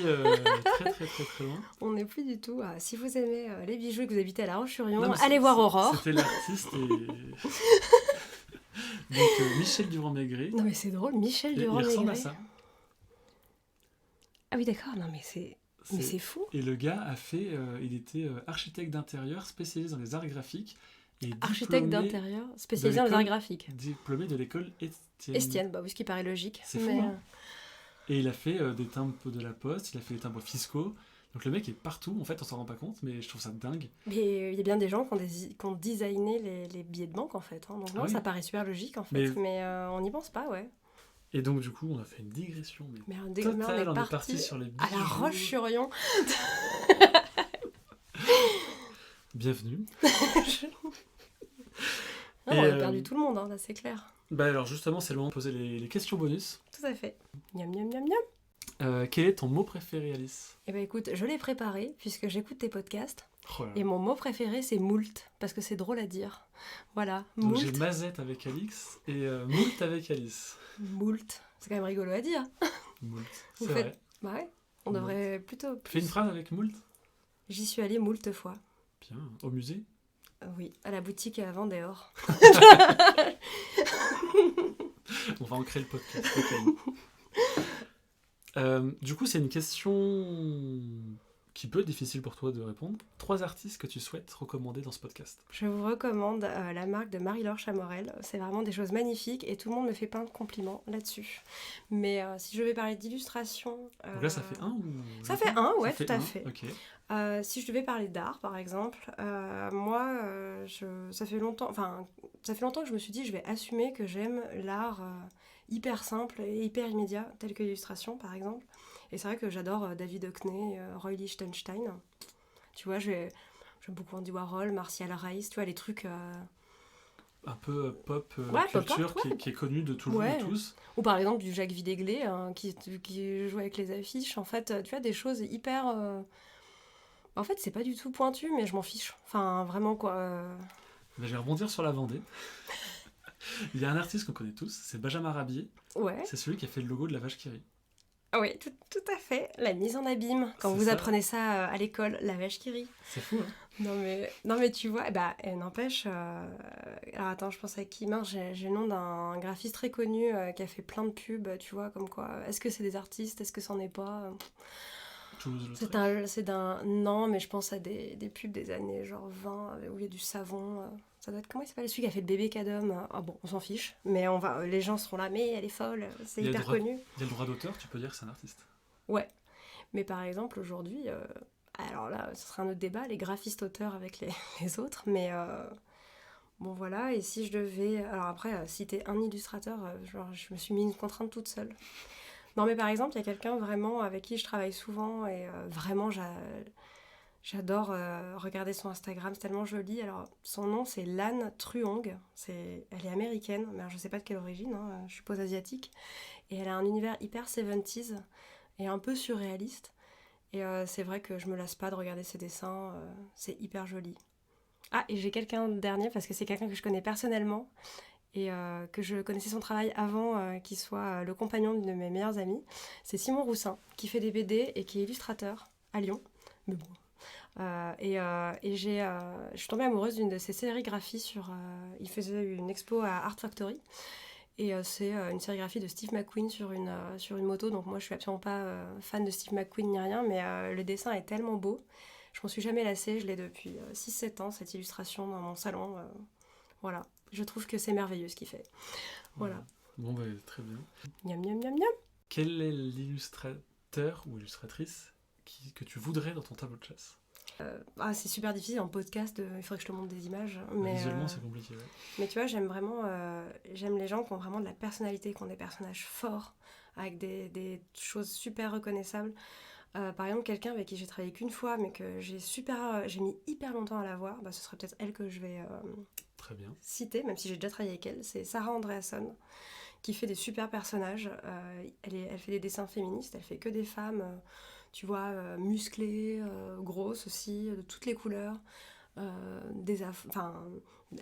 très loin. On n'est plus du tout. Si vous aimez les bijoux et que vous habitez à La Roche-sur-Yon, Non, allez voir Aurore. C'était l'artiste et... Donc, Michel Durand-Maigret. Non, mais c'est drôle, Michel Durand-Maigret. Il ressemble à ça. Ah oui, d'accord, non, mais c'est fou. Et le gars a fait... il était architecte d'intérieur spécialisé dans les arts graphiques. Et Architecte d'intérieur spécialisé dans les arts graphiques. Diplômé de l'école Estienne. Estienne, bah oui, ce qui paraît logique. C'est fou, hein. Et il a fait des timbres de la Poste, il a fait des timbres fiscaux. Donc le mec est partout, en fait, on s'en rend pas compte, mais je trouve ça dingue. Mais il y a bien des gens qui ont designé les billets de banque, en fait. Hein. Donc non, ça paraît super logique, en fait. Mais on n'y pense pas, ouais. Et donc, du coup, on a fait une digression. Mais on est parti sur les bijoux. À La Roche-sur-Yon. Bienvenue. Non, on a perdu tout le monde, hein, là, c'est clair. Bah alors, justement, c'est le moment de poser les questions bonus. Tout à fait. Miam, miam, miam, miam. Quel est ton mot préféré, Alice? Eh ben écoute, je l'ai préparé puisque j'écoute tes podcasts. Oh là là. Et mon mot préféré, c'est moult, parce que c'est drôle à dire. Voilà, donc moult. j'ai mazette avec Alix et moult avec Alice. Moult, c'est quand même rigolo à dire. Moult, c'est vrai. Bah ouais, on devrait plutôt... Fais une phrase avec moult. J'y suis allée moult fois. Bien, au musée? Oui, à la boutique à Vendéor. On va ancrer le podcast. Du coup, c'est une question qui peut être difficile pour toi de répondre. 3 artistes que tu souhaites recommander dans ce podcast? Je vous recommande la marque de Marie-Laure Chamorel. C'est vraiment des choses magnifiques et tout le monde me fait plein de compliments là-dessus. Mais si je vais parler d'illustration... Donc là, ça fait un ou... Ça fait un, ouais, tout à fait. Okay. Si je devais parler d'art, par exemple, moi, ça fait longtemps que je me suis dit je vais assumer que j'aime l'art hyper simple et hyper immédiat, tel que l'illustration, par exemple. Et c'est vrai que j'adore David Hockney, Roy Lichtenstein. Tu vois, j'aime beaucoup Andy Warhol, Martial Rice, tu vois, les trucs... Un peu pop culture qui est connu de tout le monde, tous. Ou par exemple du Jacques Villéglet, hein, qui joue avec les affiches. En fait, tu vois, des choses hyper... En fait, c'est pas du tout pointu, mais je m'en fiche. Enfin, vraiment, quoi. Je vais rebondir sur la Vendée. Il y a un artiste qu'on connaît tous, c'est Benjamin Rabier. Ouais. C'est celui qui a fait le logo de la vache qui rit. Oui, tout à fait. La mise en abîme. Quand vous apprenez ça à l'école, la vache qui rit. C'est fou, hein. Non mais tu vois, n'empêche... Alors attends, je pense à qui? Mince, j'ai le nom d'un graphiste très connu qui a fait plein de pubs, tu vois, comme quoi... Est-ce que c'est des artistes? Est-ce que c'en est pas? Non, mais je pense à des pubs des années genre 20 où il y a du savon. Ça doit être... Comment il s'appelle? Celui qui a fait le bébé Cadom. Ah bon, on s'en fiche. Mais les gens seront là, mais elle est folle, c'est hyper connu. Il y a le droit d'auteur, tu peux dire que c'est un artiste. Ouais. Mais par exemple, aujourd'hui... Alors là, ce serait un autre débat, les graphistes-auteurs avec les autres. Mais bon, voilà. Et si je devais... Alors après, citer un illustrateur, je me suis mis une contrainte toute seule. Non, mais par exemple, il y a quelqu'un vraiment avec qui je travaille souvent et vraiment J'adore regarder son Instagram, c'est tellement joli. Alors, son nom, c'est Lan Truong. Elle est américaine, mais alors, je sais pas de quelle origine, hein, je suppose asiatique. Et elle a un univers hyper 70s et un peu surréaliste. Et c'est vrai que je me lasse pas de regarder ses dessins, c'est hyper joli. Ah, et j'ai quelqu'un de dernier, parce que c'est quelqu'un que je connais personnellement, et que je connaissais son travail avant qu'il soit le compagnon d'une de mes meilleures amies. C'est Simon Roussin, qui fait des BD et qui est illustrateur à Lyon. Mais bon. Je suis tombée amoureuse d'une de ses sérigraphies il faisait une expo à Art Factory. Et c'est une sérigraphie de Steve McQueen sur une moto. Donc moi, je suis absolument pas fan de Steve McQueen ni rien, mais le dessin est tellement beau. Je m'en suis jamais lassée. Je l'ai depuis 6-7 ans, cette illustration dans mon salon. Voilà. Je trouve que c'est merveilleux ce qu'il fait. Voilà. Bon, bah, très bien. Miam, miam, miam, miam. Quel est l'illustrateur ou illustratrice que tu voudrais dans ton tableau de chasse? C'est super difficile en podcast, il faudrait que je te montre des images. Mais, visuellement, c'est compliqué. Ouais. Mais tu vois, j'aime les gens qui ont vraiment de la personnalité, qui ont des personnages forts, avec des choses super reconnaissables. Par exemple, quelqu'un avec qui j'ai travaillé qu'une fois, mais que j'ai mis hyper longtemps à la voir, ce sera peut-être elle que je vais Très bien. citer, même si j'ai déjà travaillé avec elle. C'est Sarah Andreasson, qui fait des super personnages. Elle fait des dessins féministes, elle fait que des femmes... tu vois, musclées, grosses aussi, de toutes les couleurs,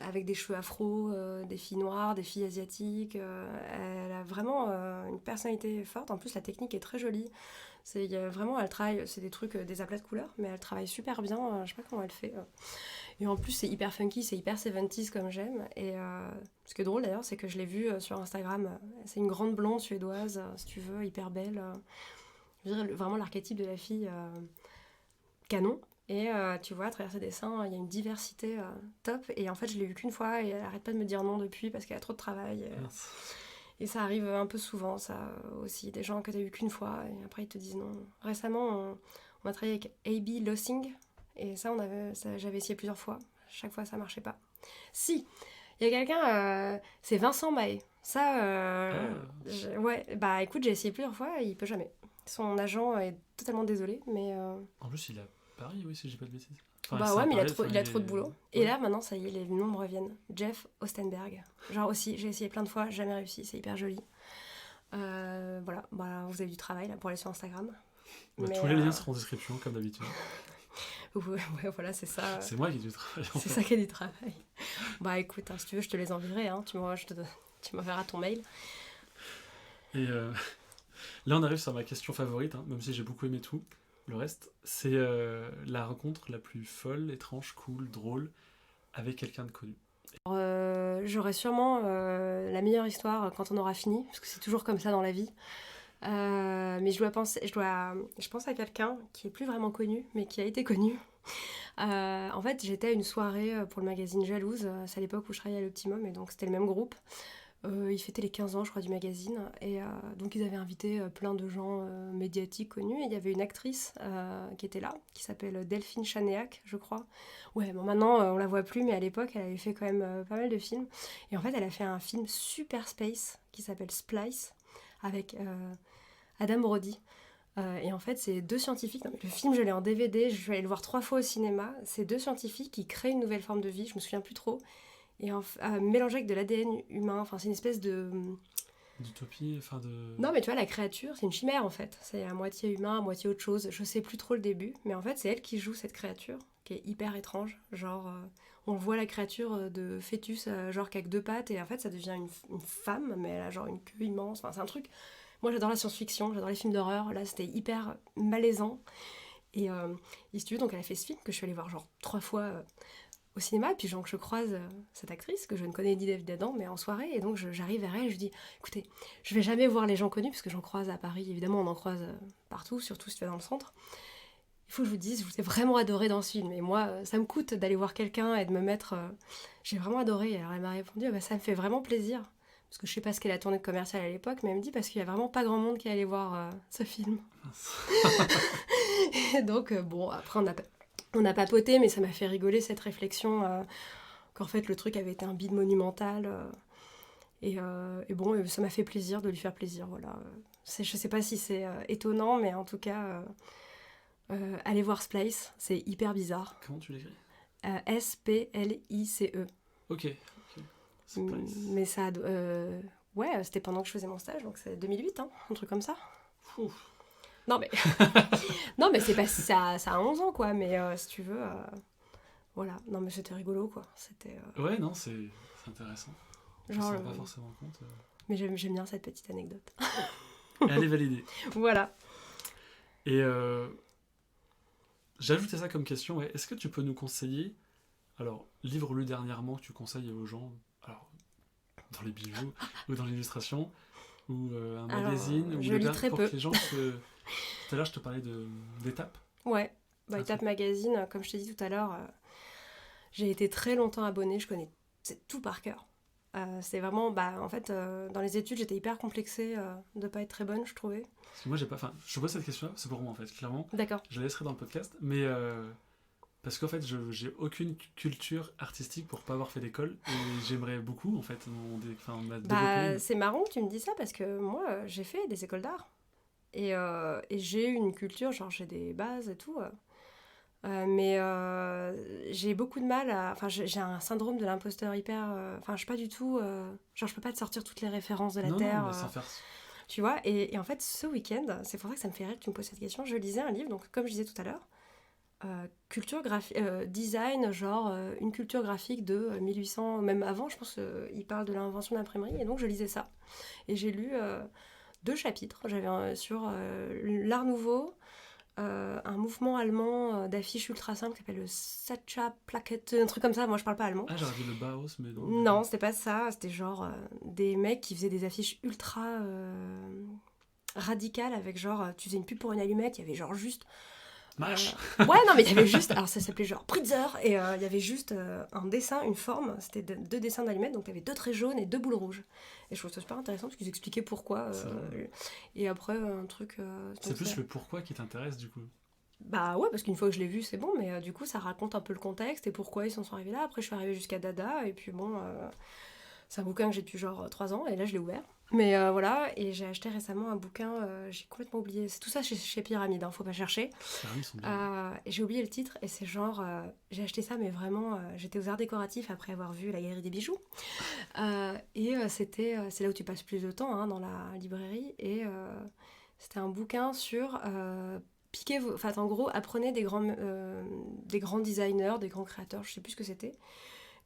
avec des cheveux afro, des filles noires, des filles asiatiques. Elle a vraiment une personnalité forte. En plus, la technique est très jolie. Vraiment, elle travaille, c'est des trucs, des aplats de couleurs, mais elle travaille super bien. Je sais pas comment elle fait. Et en plus, c'est hyper funky, c'est hyper 70s comme j'aime. Et ce qui est drôle d'ailleurs, c'est que je l'ai vue sur Instagram. C'est une grande blonde suédoise, si tu veux, hyper belle. Je veux dire, vraiment l'archétype de la fille canon. Et tu vois, à travers ses dessins, il y a une diversité top. Et en fait, je l'ai vue qu'une fois et elle arrête pas de me dire non depuis parce qu'elle a trop de travail. Et ça arrive un peu souvent, ça aussi. Des gens que tu as vus qu'une fois et après ils te disent non. Récemment, on a travaillé avec A.B. Lossing. Et j'avais essayé plusieurs fois. Chaque fois, ça marchait pas. Si, il y a quelqu'un, c'est Vincent Mahé. Ça, ouais, bah écoute, j'ai essayé plusieurs fois et il peut jamais. Son agent est totalement désolé, mais... En plus, il est à Paris, oui, si j'ai pas de bêtises. Mais il a trop de boulot. Ouais. Et là, maintenant, ça y est, les noms me reviennent. Jeff Ostenberg. Genre aussi, j'ai essayé plein de fois, jamais réussi, c'est hyper joli. Voilà, vous avez du travail là, pour aller sur Instagram. Tous les liens seront en description, comme d'habitude. Ouais, voilà, c'est ça. C'est moi qui ai du travail. C'est ça qui est du travail. Bah écoute, si tu veux, je te les enverrai. Hein. Tu m'enverras ton mail. Et là, on arrive sur ma question favorite, hein, même si j'ai beaucoup aimé tout. Le reste, c'est la rencontre la plus folle, étrange, cool, drôle avec quelqu'un de connu. J'aurai sûrement la meilleure histoire quand on aura fini, parce que c'est toujours comme ça dans la vie. Mais je pense à quelqu'un qui est plus vraiment connu, mais qui a été connu. En fait, j'étais à une soirée pour le magazine Jalouse, c'est à l'époque où je travaillais à l'Optimum, et donc c'était le même groupe. Ils fêtaient les 15 ans, je crois, du magazine. Et donc, ils avaient invité plein de gens médiatiques connus. Et il y avait une actrice qui était là, qui s'appelle Delphine Chanéac, je crois. Ouais, bon, maintenant, on la voit plus, mais à l'époque, elle avait fait quand même pas mal de films. Et en fait, elle a fait un film super space qui s'appelle Splice, avec Adam Brody. Et en fait, c'est deux scientifiques. Le film, je l'ai en DVD, je suis allée le voir 3 fois au cinéma. C'est deux scientifiques qui créent une nouvelle forme de vie, je me souviens plus trop. Et mélangé avec de l'ADN humain, enfin c'est une espèce de... D'utopie, enfin de... Non mais tu vois, la créature, c'est une chimère en fait. C'est à moitié humain, à moitié autre chose. Je sais plus trop le début, mais en fait c'est elle qui joue cette créature, qui est hyper étrange. Genre, on voit la créature de fœtus, genre qui a que 2 pattes, et en fait ça devient une femme, mais elle a genre une queue immense. Enfin c'est un truc... Moi j'adore la science-fiction, j'adore les films d'horreur. Là c'était hyper malaisant. Et si tu veux, donc elle a fait ce film que je suis allée voir genre 3 fois... au cinéma, et puis genre, je croise cette actrice que je ne connais ni d'Adam, mais en soirée, et donc j'arrive vers elle, je dis écoutez, je vais jamais voir les gens connus parce que j'en croise à Paris, évidemment on en croise partout, surtout si tu vas dans le centre. Il faut que je vous dise, je vous ai vraiment adoré dans ce film, et moi ça me coûte d'aller voir quelqu'un et de me mettre, j'ai vraiment adoré. Et alors elle m'a répondu ça me fait vraiment plaisir, parce que je sais pas ce qu'elle a tourné de commercial à l'époque, mais elle me dit parce qu'il y a vraiment pas grand monde qui allait voir ce film. Et donc bon, après on a papoté, mais ça m'a fait rigoler cette réflexion qu'en fait le truc avait été un bide monumental. Et bon, ça m'a fait plaisir de lui faire plaisir. Voilà. Je sais pas si c'est étonnant, mais en tout cas, Allez voir Splice, c'est hyper bizarre. Comment tu l'écris? S-P-L-I-C-E. Ok. Splice. Mais ça... ouais, c'était pendant que je faisais mon stage, donc c'est 2008, hein, un truc comme ça. Ouf. Non, mais... non, mais c'est pas... Ça a 11 ans, quoi, mais si tu veux... Voilà, non, mais c'était rigolo, quoi. C'était... Ouais, non, c'est intéressant. Je ne genre, me rends pas forcément compte. Mais j'aime bien cette petite anecdote. Elle est validée. Voilà. Et j'ajoutais ça comme question, ouais. Est-ce que tu peux nous conseiller, alors, livre lu dernièrement que tu conseilles aux gens, alors, dans les bijoux ou dans l'illustration, ou un magazine, ou je lis très pour peu. que les gens se... Tout à l'heure, je te parlais d'étapes. Ouais, bah, Étape Magazine, comme je t'ai dit tout à l'heure, j'ai été très longtemps abonnée, je connais tout par cœur. C'est vraiment, en fait, dans les études, j'étais hyper complexée de pas être très bonne, je trouvais. Parce que moi, j'ai pas... Enfin, je pose cette question-là, c'est pour moi, en fait, clairement. D'accord. Je la laisserai dans le podcast, mais... parce qu'en fait, j'ai aucune culture artistique pour pas avoir fait d'école, et j'aimerais beaucoup, en fait, développer... C'est marrant que tu me dis ça, parce que moi, j'ai fait des écoles d'art. Et j'ai une culture, genre j'ai des bases et tout. Mais j'ai beaucoup de mal à... Enfin, j'ai un syndrome de l'imposteur hyper... Enfin, je suis pas du tout... genre, je peux pas te sortir toutes les références de la Terre. Non, mais sans faire... Tu vois, et en fait, ce week-end, c'est pour ça que ça me fait rire que tu me poses cette question, je lisais un livre, donc comme je disais tout à l'heure, culture graphique, design, genre une culture graphique de 1800, même avant, je pense qu'il parle de l'invention de l'imprimerie, et donc je lisais ça. Et j'ai lu 2 chapitres. J'avais sur l'art nouveau, un mouvement allemand d'affiches ultra simples qui s'appelle le Sacha Plaquette, un truc comme ça. Moi, je parle pas allemand. Ah, j'aurais dit le Bauhaus, mais non. Non, c'était pas ça. C'était genre des mecs qui faisaient des affiches ultra radicales avec genre, tu faisais une pub pour une allumette, il y avait genre juste... Mâche. Ouais, non, mais il y avait juste... Alors, ça s'appelait genre Pritzer, et il y avait juste un dessin, une forme. C'était 2 dessins d'allumettes, donc tu avais 2 traits jaunes et 2 boules rouges. Et je trouve ça super intéressant, parce qu'ils expliquaient pourquoi. Et après, un truc... c'est plus le pourquoi qui t'intéresse, du coup. Bah ouais, parce qu'une fois que je l'ai vu, c'est bon, mais du coup, ça raconte un peu le contexte et pourquoi ils s'en sont arrivés là. Après, je suis arrivée jusqu'à Dada, et puis bon... c'est un bouquin que j'ai depuis genre 3 ans, et là, je l'ai ouvert. Mais voilà, et j'ai acheté récemment un bouquin, j'ai complètement oublié, c'est tout ça chez Pyramide, hein, faut pas chercher. Et j'ai oublié le titre, et c'est genre, j'ai acheté ça, mais vraiment, j'étais aux arts décoratifs après avoir vu la galerie des bijoux. C'est là où tu passes plus de temps, hein, dans la librairie, et c'était un bouquin sur enfin en gros, apprenez des grands designers, des grands créateurs, je sais plus ce que c'était.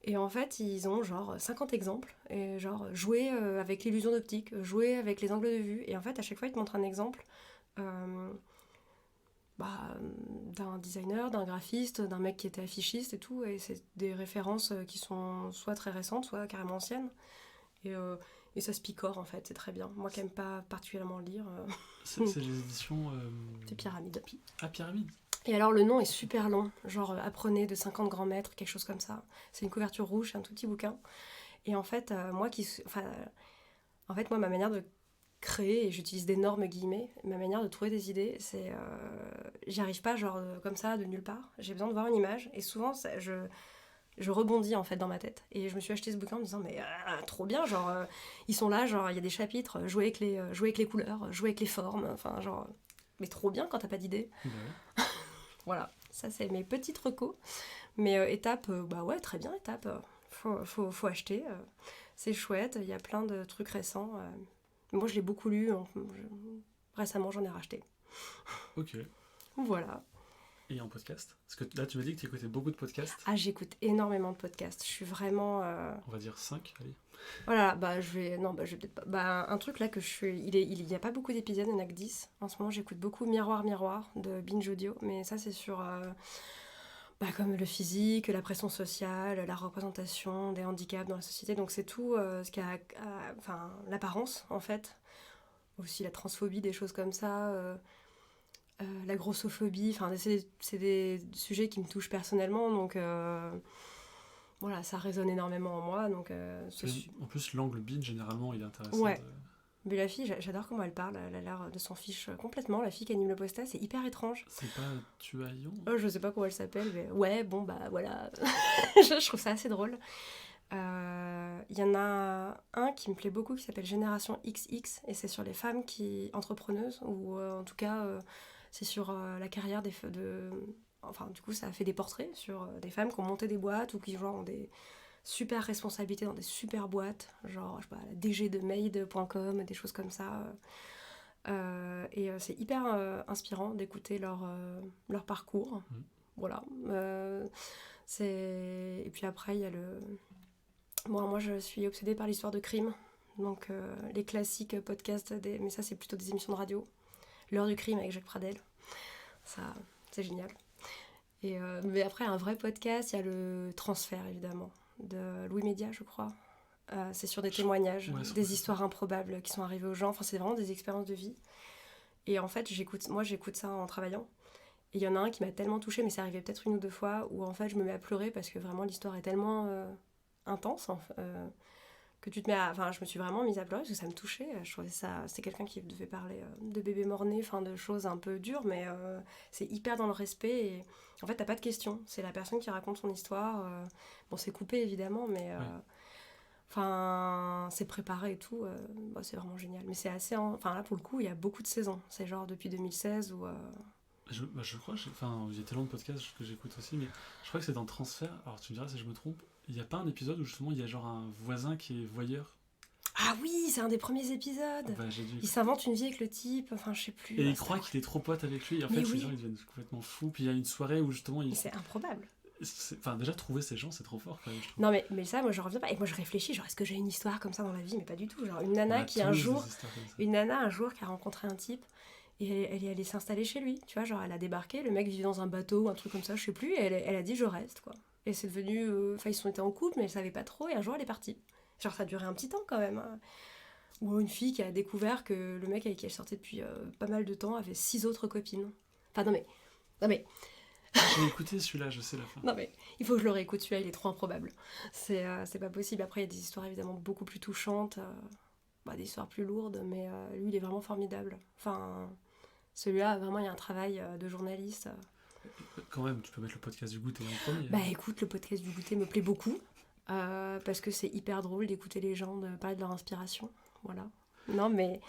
Et en fait, ils ont genre 50 exemples, et genre jouer avec l'illusion d'optique, jouer avec les angles de vue. Et en fait, à chaque fois, ils te montrent un exemple d'un designer, d'un graphiste, d'un mec qui était affichiste et tout. Et c'est des références qui sont soit très récentes, soit carrément anciennes. Et ça se picore, en fait, c'est très bien. Moi qui n'aime pas particulièrement lire... C'est les éditions... C'est Pyramide. Pyramide. Et alors le nom est super long, genre apprenez de 50 grands mètres, quelque chose comme ça. C'est une couverture rouge, c'est un tout petit bouquin. Et en fait, moi, ma manière de créer, et j'utilise d'énormes guillemets, ma manière de trouver des idées, c'est... j'y arrive pas genre comme ça, de nulle part. J'ai besoin de voir une image, et souvent, je rebondis en fait dans ma tête. Et je me suis acheté ce bouquin en me disant, mais trop bien, genre, ils sont là, genre, il y a des chapitres, jouer avec les couleurs, jouer avec les formes, enfin, genre... Mais trop bien quand t'as pas d'idée. Ouais. Voilà, ça c'est mes petites recos. Mais Étape, ouais, très bien, Étape. Faut acheter. C'est chouette, il y a plein de trucs récents. Moi, je l'ai beaucoup lu. Récemment, j'en ai racheté. Ok. Voilà. Et en podcast? Parce que là, tu m'as dit que tu écoutais beaucoup de podcasts. Ah, j'écoute énormément de podcasts. Je suis vraiment... On va dire 5, allez. Voilà, je vais peut-être pas... un truc là que je suis... Il y a pas beaucoup d'épisodes, il n'y en a que 10. En ce moment, j'écoute beaucoup Miroir, Miroir de Binge Audio. Mais ça, c'est sur... comme le physique, la pression sociale, la représentation des handicaps dans la société. Donc c'est tout ce qui a... l'apparence, en fait. Aussi la transphobie, des choses comme ça. La grossophobie. Enfin, c'est des sujets qui me touchent personnellement. Donc... voilà, ça résonne énormément en moi, donc... En plus, l'angle binge, généralement, il est intéressant. Ouais. Mais la fille, j'adore comment elle parle, elle a l'air de s'en fiche complètement, la fille qui anime le podcast, c'est hyper étrange. C'est pas Tuaillon? Je sais pas comment elle s'appelle, mais ouais, bon, voilà. Je trouve ça assez drôle. Il y en a un qui me plaît beaucoup, qui s'appelle Génération XX, et c'est sur les femmes entrepreneuses, ou en tout cas... c'est sur la carrière Enfin, du coup, ça a fait des portraits sur des femmes qui ont monté des boîtes ou qui genre, ont des super responsabilités dans des super boîtes, genre, je sais pas, la DG de Made.com, des choses comme ça. C'est hyper inspirant d'écouter leur parcours. Voilà. Et puis après, il y a moi, je suis obsédée par l'histoire de crime. Donc, les classiques podcasts, mais ça, c'est plutôt des émissions de radio. L'heure du crime avec Jacques Pradel. Ça, c'est génial. Mais après, un vrai podcast, il y a le Transfert, évidemment, de Louis Média, je crois. C'est sur des témoignages, des histoires improbables qui sont arrivées aux gens. Enfin, c'est vraiment des expériences de vie. Et en fait, j'écoute ça en travaillant. Et il y en a un qui m'a tellement touchée, mais c'est arrivé peut-être 1 ou 2 fois, où en fait, je me mets à pleurer parce que vraiment, l'histoire est tellement intense, que tu te mets à... Enfin, je me suis vraiment mise à pleurer parce que ça me touchait. Je trouvais ça... C'était quelqu'un qui devait parler de bébés mort-nés, enfin, de choses un peu dures, mais c'est hyper dans le respect. Et en fait, t'as pas de questions. C'est la personne qui raconte son histoire. Bon, c'est coupé, évidemment, mais... Enfin, c'est préparé et tout. C'est vraiment génial. Mais c'est assez... Enfin, là, pour le coup, il y a beaucoup de saisons. C'est genre depuis 2016 où... Je crois, il y a tellement de podcasts que j'écoute aussi, mais je crois que c'est dans Transfert. Alors tu me diras si je me trompe, il n'y a pas un épisode où justement il y a genre un voisin qui est voyeur? Ah oui, c'est un des premiers épisodes. Il s'invente une vie avec le type, enfin je sais plus. Et il croit qu'il est trop pote avec lui, et en fait ces gens ils deviennent complètement fous. Puis il y a une soirée où justement Mais c'est improbable. Enfin déjà trouver ces gens c'est trop fort quand même, je trouve. Non mais ça moi je reviens pas, et moi je réfléchis genre est-ce que j'ai une histoire comme ça dans la vie, mais pas du tout, genre une nana qui un jour qui a rencontré un type et elle est allée s'installer chez lui, tu vois, genre elle a débarqué, le mec vivait dans un bateau ou un truc comme ça, je sais plus, et elle a dit je reste quoi. Et c'est devenu, enfin ils sont été en couple mais elle savait pas trop, et un jour elle est partie. Genre ça a duré un petit temps quand même, hein. Ou une fille qui a découvert que le mec avec qui elle sortait depuis pas mal de temps avait 6 autres copines. Enfin non mais j'ai écouté celui-là, je sais la fin. Non mais il faut que je le réécoute, celui-là il est trop improbable. C'est pas possible. Après il y a des histoires évidemment beaucoup plus touchantes, des histoires plus lourdes, mais lui il est vraiment formidable. Enfin celui-là vraiment il y a un travail de journaliste. Quand même tu peux mettre le podcast du goûter en premier. Bah écoute, le podcast du goûter me plaît beaucoup parce que c'est hyper drôle d'écouter les gens parler de leur inspiration. Voilà. Non mais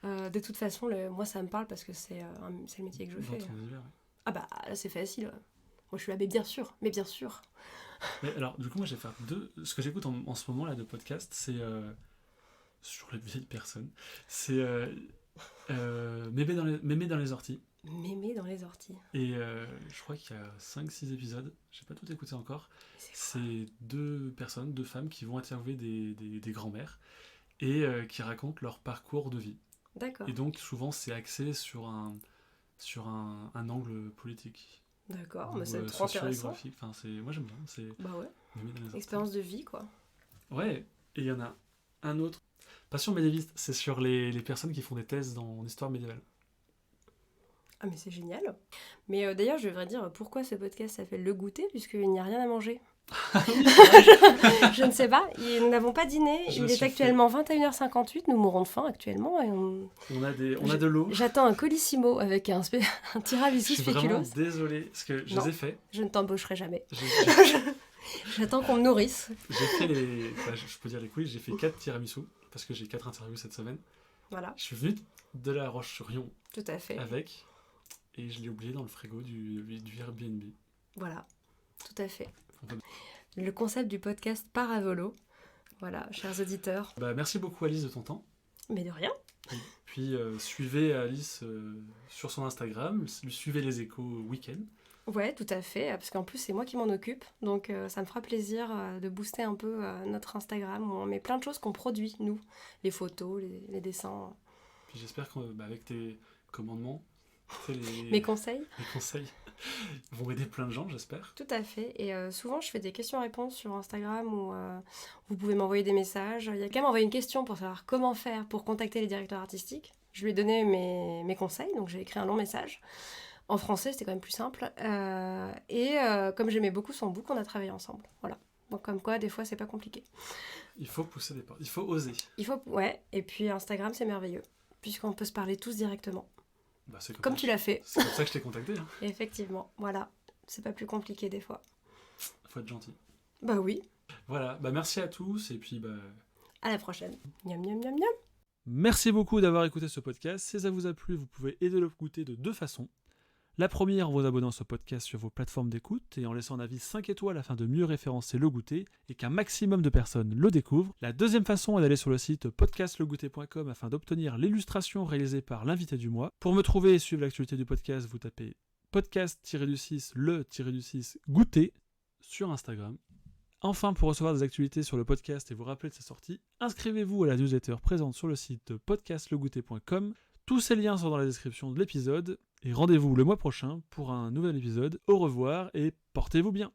de toute façon moi ça me parle parce que c'est le métier que je fais. Ah bah là c'est facile. Moi je suis là, mais bien sûr. Mais alors du coup moi je vais faire ce que j'écoute en ce moment là de podcast, c'est sur les vieilles personnes, c'est Mémé dans les orties. Mémé dans les orties. Et je crois qu'il y a 5-6 épisodes, j'ai pas tout écouté encore. C'est 2 femmes qui vont interviewer des grands-mères et qui racontent leur parcours de vie. D'accord. Et donc souvent c'est axé sur un angle politique. D'accord, mais c'est trop intéressant. Enfin, moi j'aime bien. Bah ouais. Expérience de vie quoi. Ouais, et il y en a un autre. Pas sur médiéviste, c'est sur les personnes qui font des thèses en histoire médiévale. Ah mais c'est génial. Mais d'ailleurs je devrais dire pourquoi ce podcast s'appelle Le Goûter, puisqu'il n'y a rien à manger. Je ne sais pas, nous n'avons pas dîné, il est actuellement 21h58, nous mourons de faim actuellement. Et on a de l'eau. J'attends un colissimo avec un tiramisu spéculoos. Je suis vraiment désolée, parce que je les ai fait. Je ne t'embaucherai jamais. J'attends qu'on me nourrice. J'ai fait je peux dire les couilles, j'ai fait 4 tiramisu, parce que j'ai 4 interviews cette semaine. Voilà. Je suis venu de La Roche-sur-Yon. Tout à fait. Avec, et je l'ai oublié dans le frigo du Airbnb. Voilà, tout à fait. Le concept du podcast part à volo. Voilà, chers auditeurs. Merci beaucoup Alice de ton temps. Mais de rien. Et puis suivez Alice sur son Instagram, suivez les échos week-end. Ouais, tout à fait, parce qu'en plus c'est moi qui m'en occupe, donc ça me fera plaisir de booster un peu notre Instagram où on met plein de choses qu'on produit, nous, les photos, les dessins. Puis j'espère qu'avec tes commandements, mes conseils vont aider plein de gens, j'espère. Tout à fait, et souvent je fais des questions-réponses sur Instagram où vous pouvez m'envoyer des messages. Il y a quand même envoyé une question pour savoir comment faire pour contacter les directeurs artistiques. Je lui ai donné mes conseils, donc j'ai écrit un long message. En français, c'était quand même plus simple. Comme j'aimais beaucoup son book, on a travaillé ensemble. Voilà. Donc comme quoi, des fois, c'est pas compliqué. Il faut pousser des portes, il faut oser. Ouais, et puis Instagram, c'est merveilleux, puisqu'on peut se parler tous directement. Comme tu l'as fait. C'est pour ça que je t'ai contacté. Hein. Effectivement, voilà. C'est pas plus compliqué des fois. Faut être gentil. Bah oui. Voilà, merci à tous, et puis à la prochaine. Miam miam miam miam. Merci beaucoup d'avoir écouté ce podcast. Si ça vous a plu, vous pouvez aider le goûter de 2 façons. La première en vous abonnant à ce podcast sur vos plateformes d'écoute et en laissant un avis 5 étoiles afin de mieux référencer le goûter et qu'un maximum de personnes le découvrent. La deuxième façon est d'aller sur le site podcastlegoûter.com afin d'obtenir l'illustration réalisée par l'invité du mois. Pour me trouver et suivre l'actualité du podcast, vous tapez podcast-le-6 goûter sur Instagram. Enfin, pour recevoir des actualités sur le podcast et vous rappeler de sa sortie, inscrivez-vous à la newsletter présente sur le site podcastlegoûter.com. Tous ces liens sont dans la description de l'épisode. Et rendez-vous le mois prochain pour un nouvel épisode. Au revoir et portez-vous bien.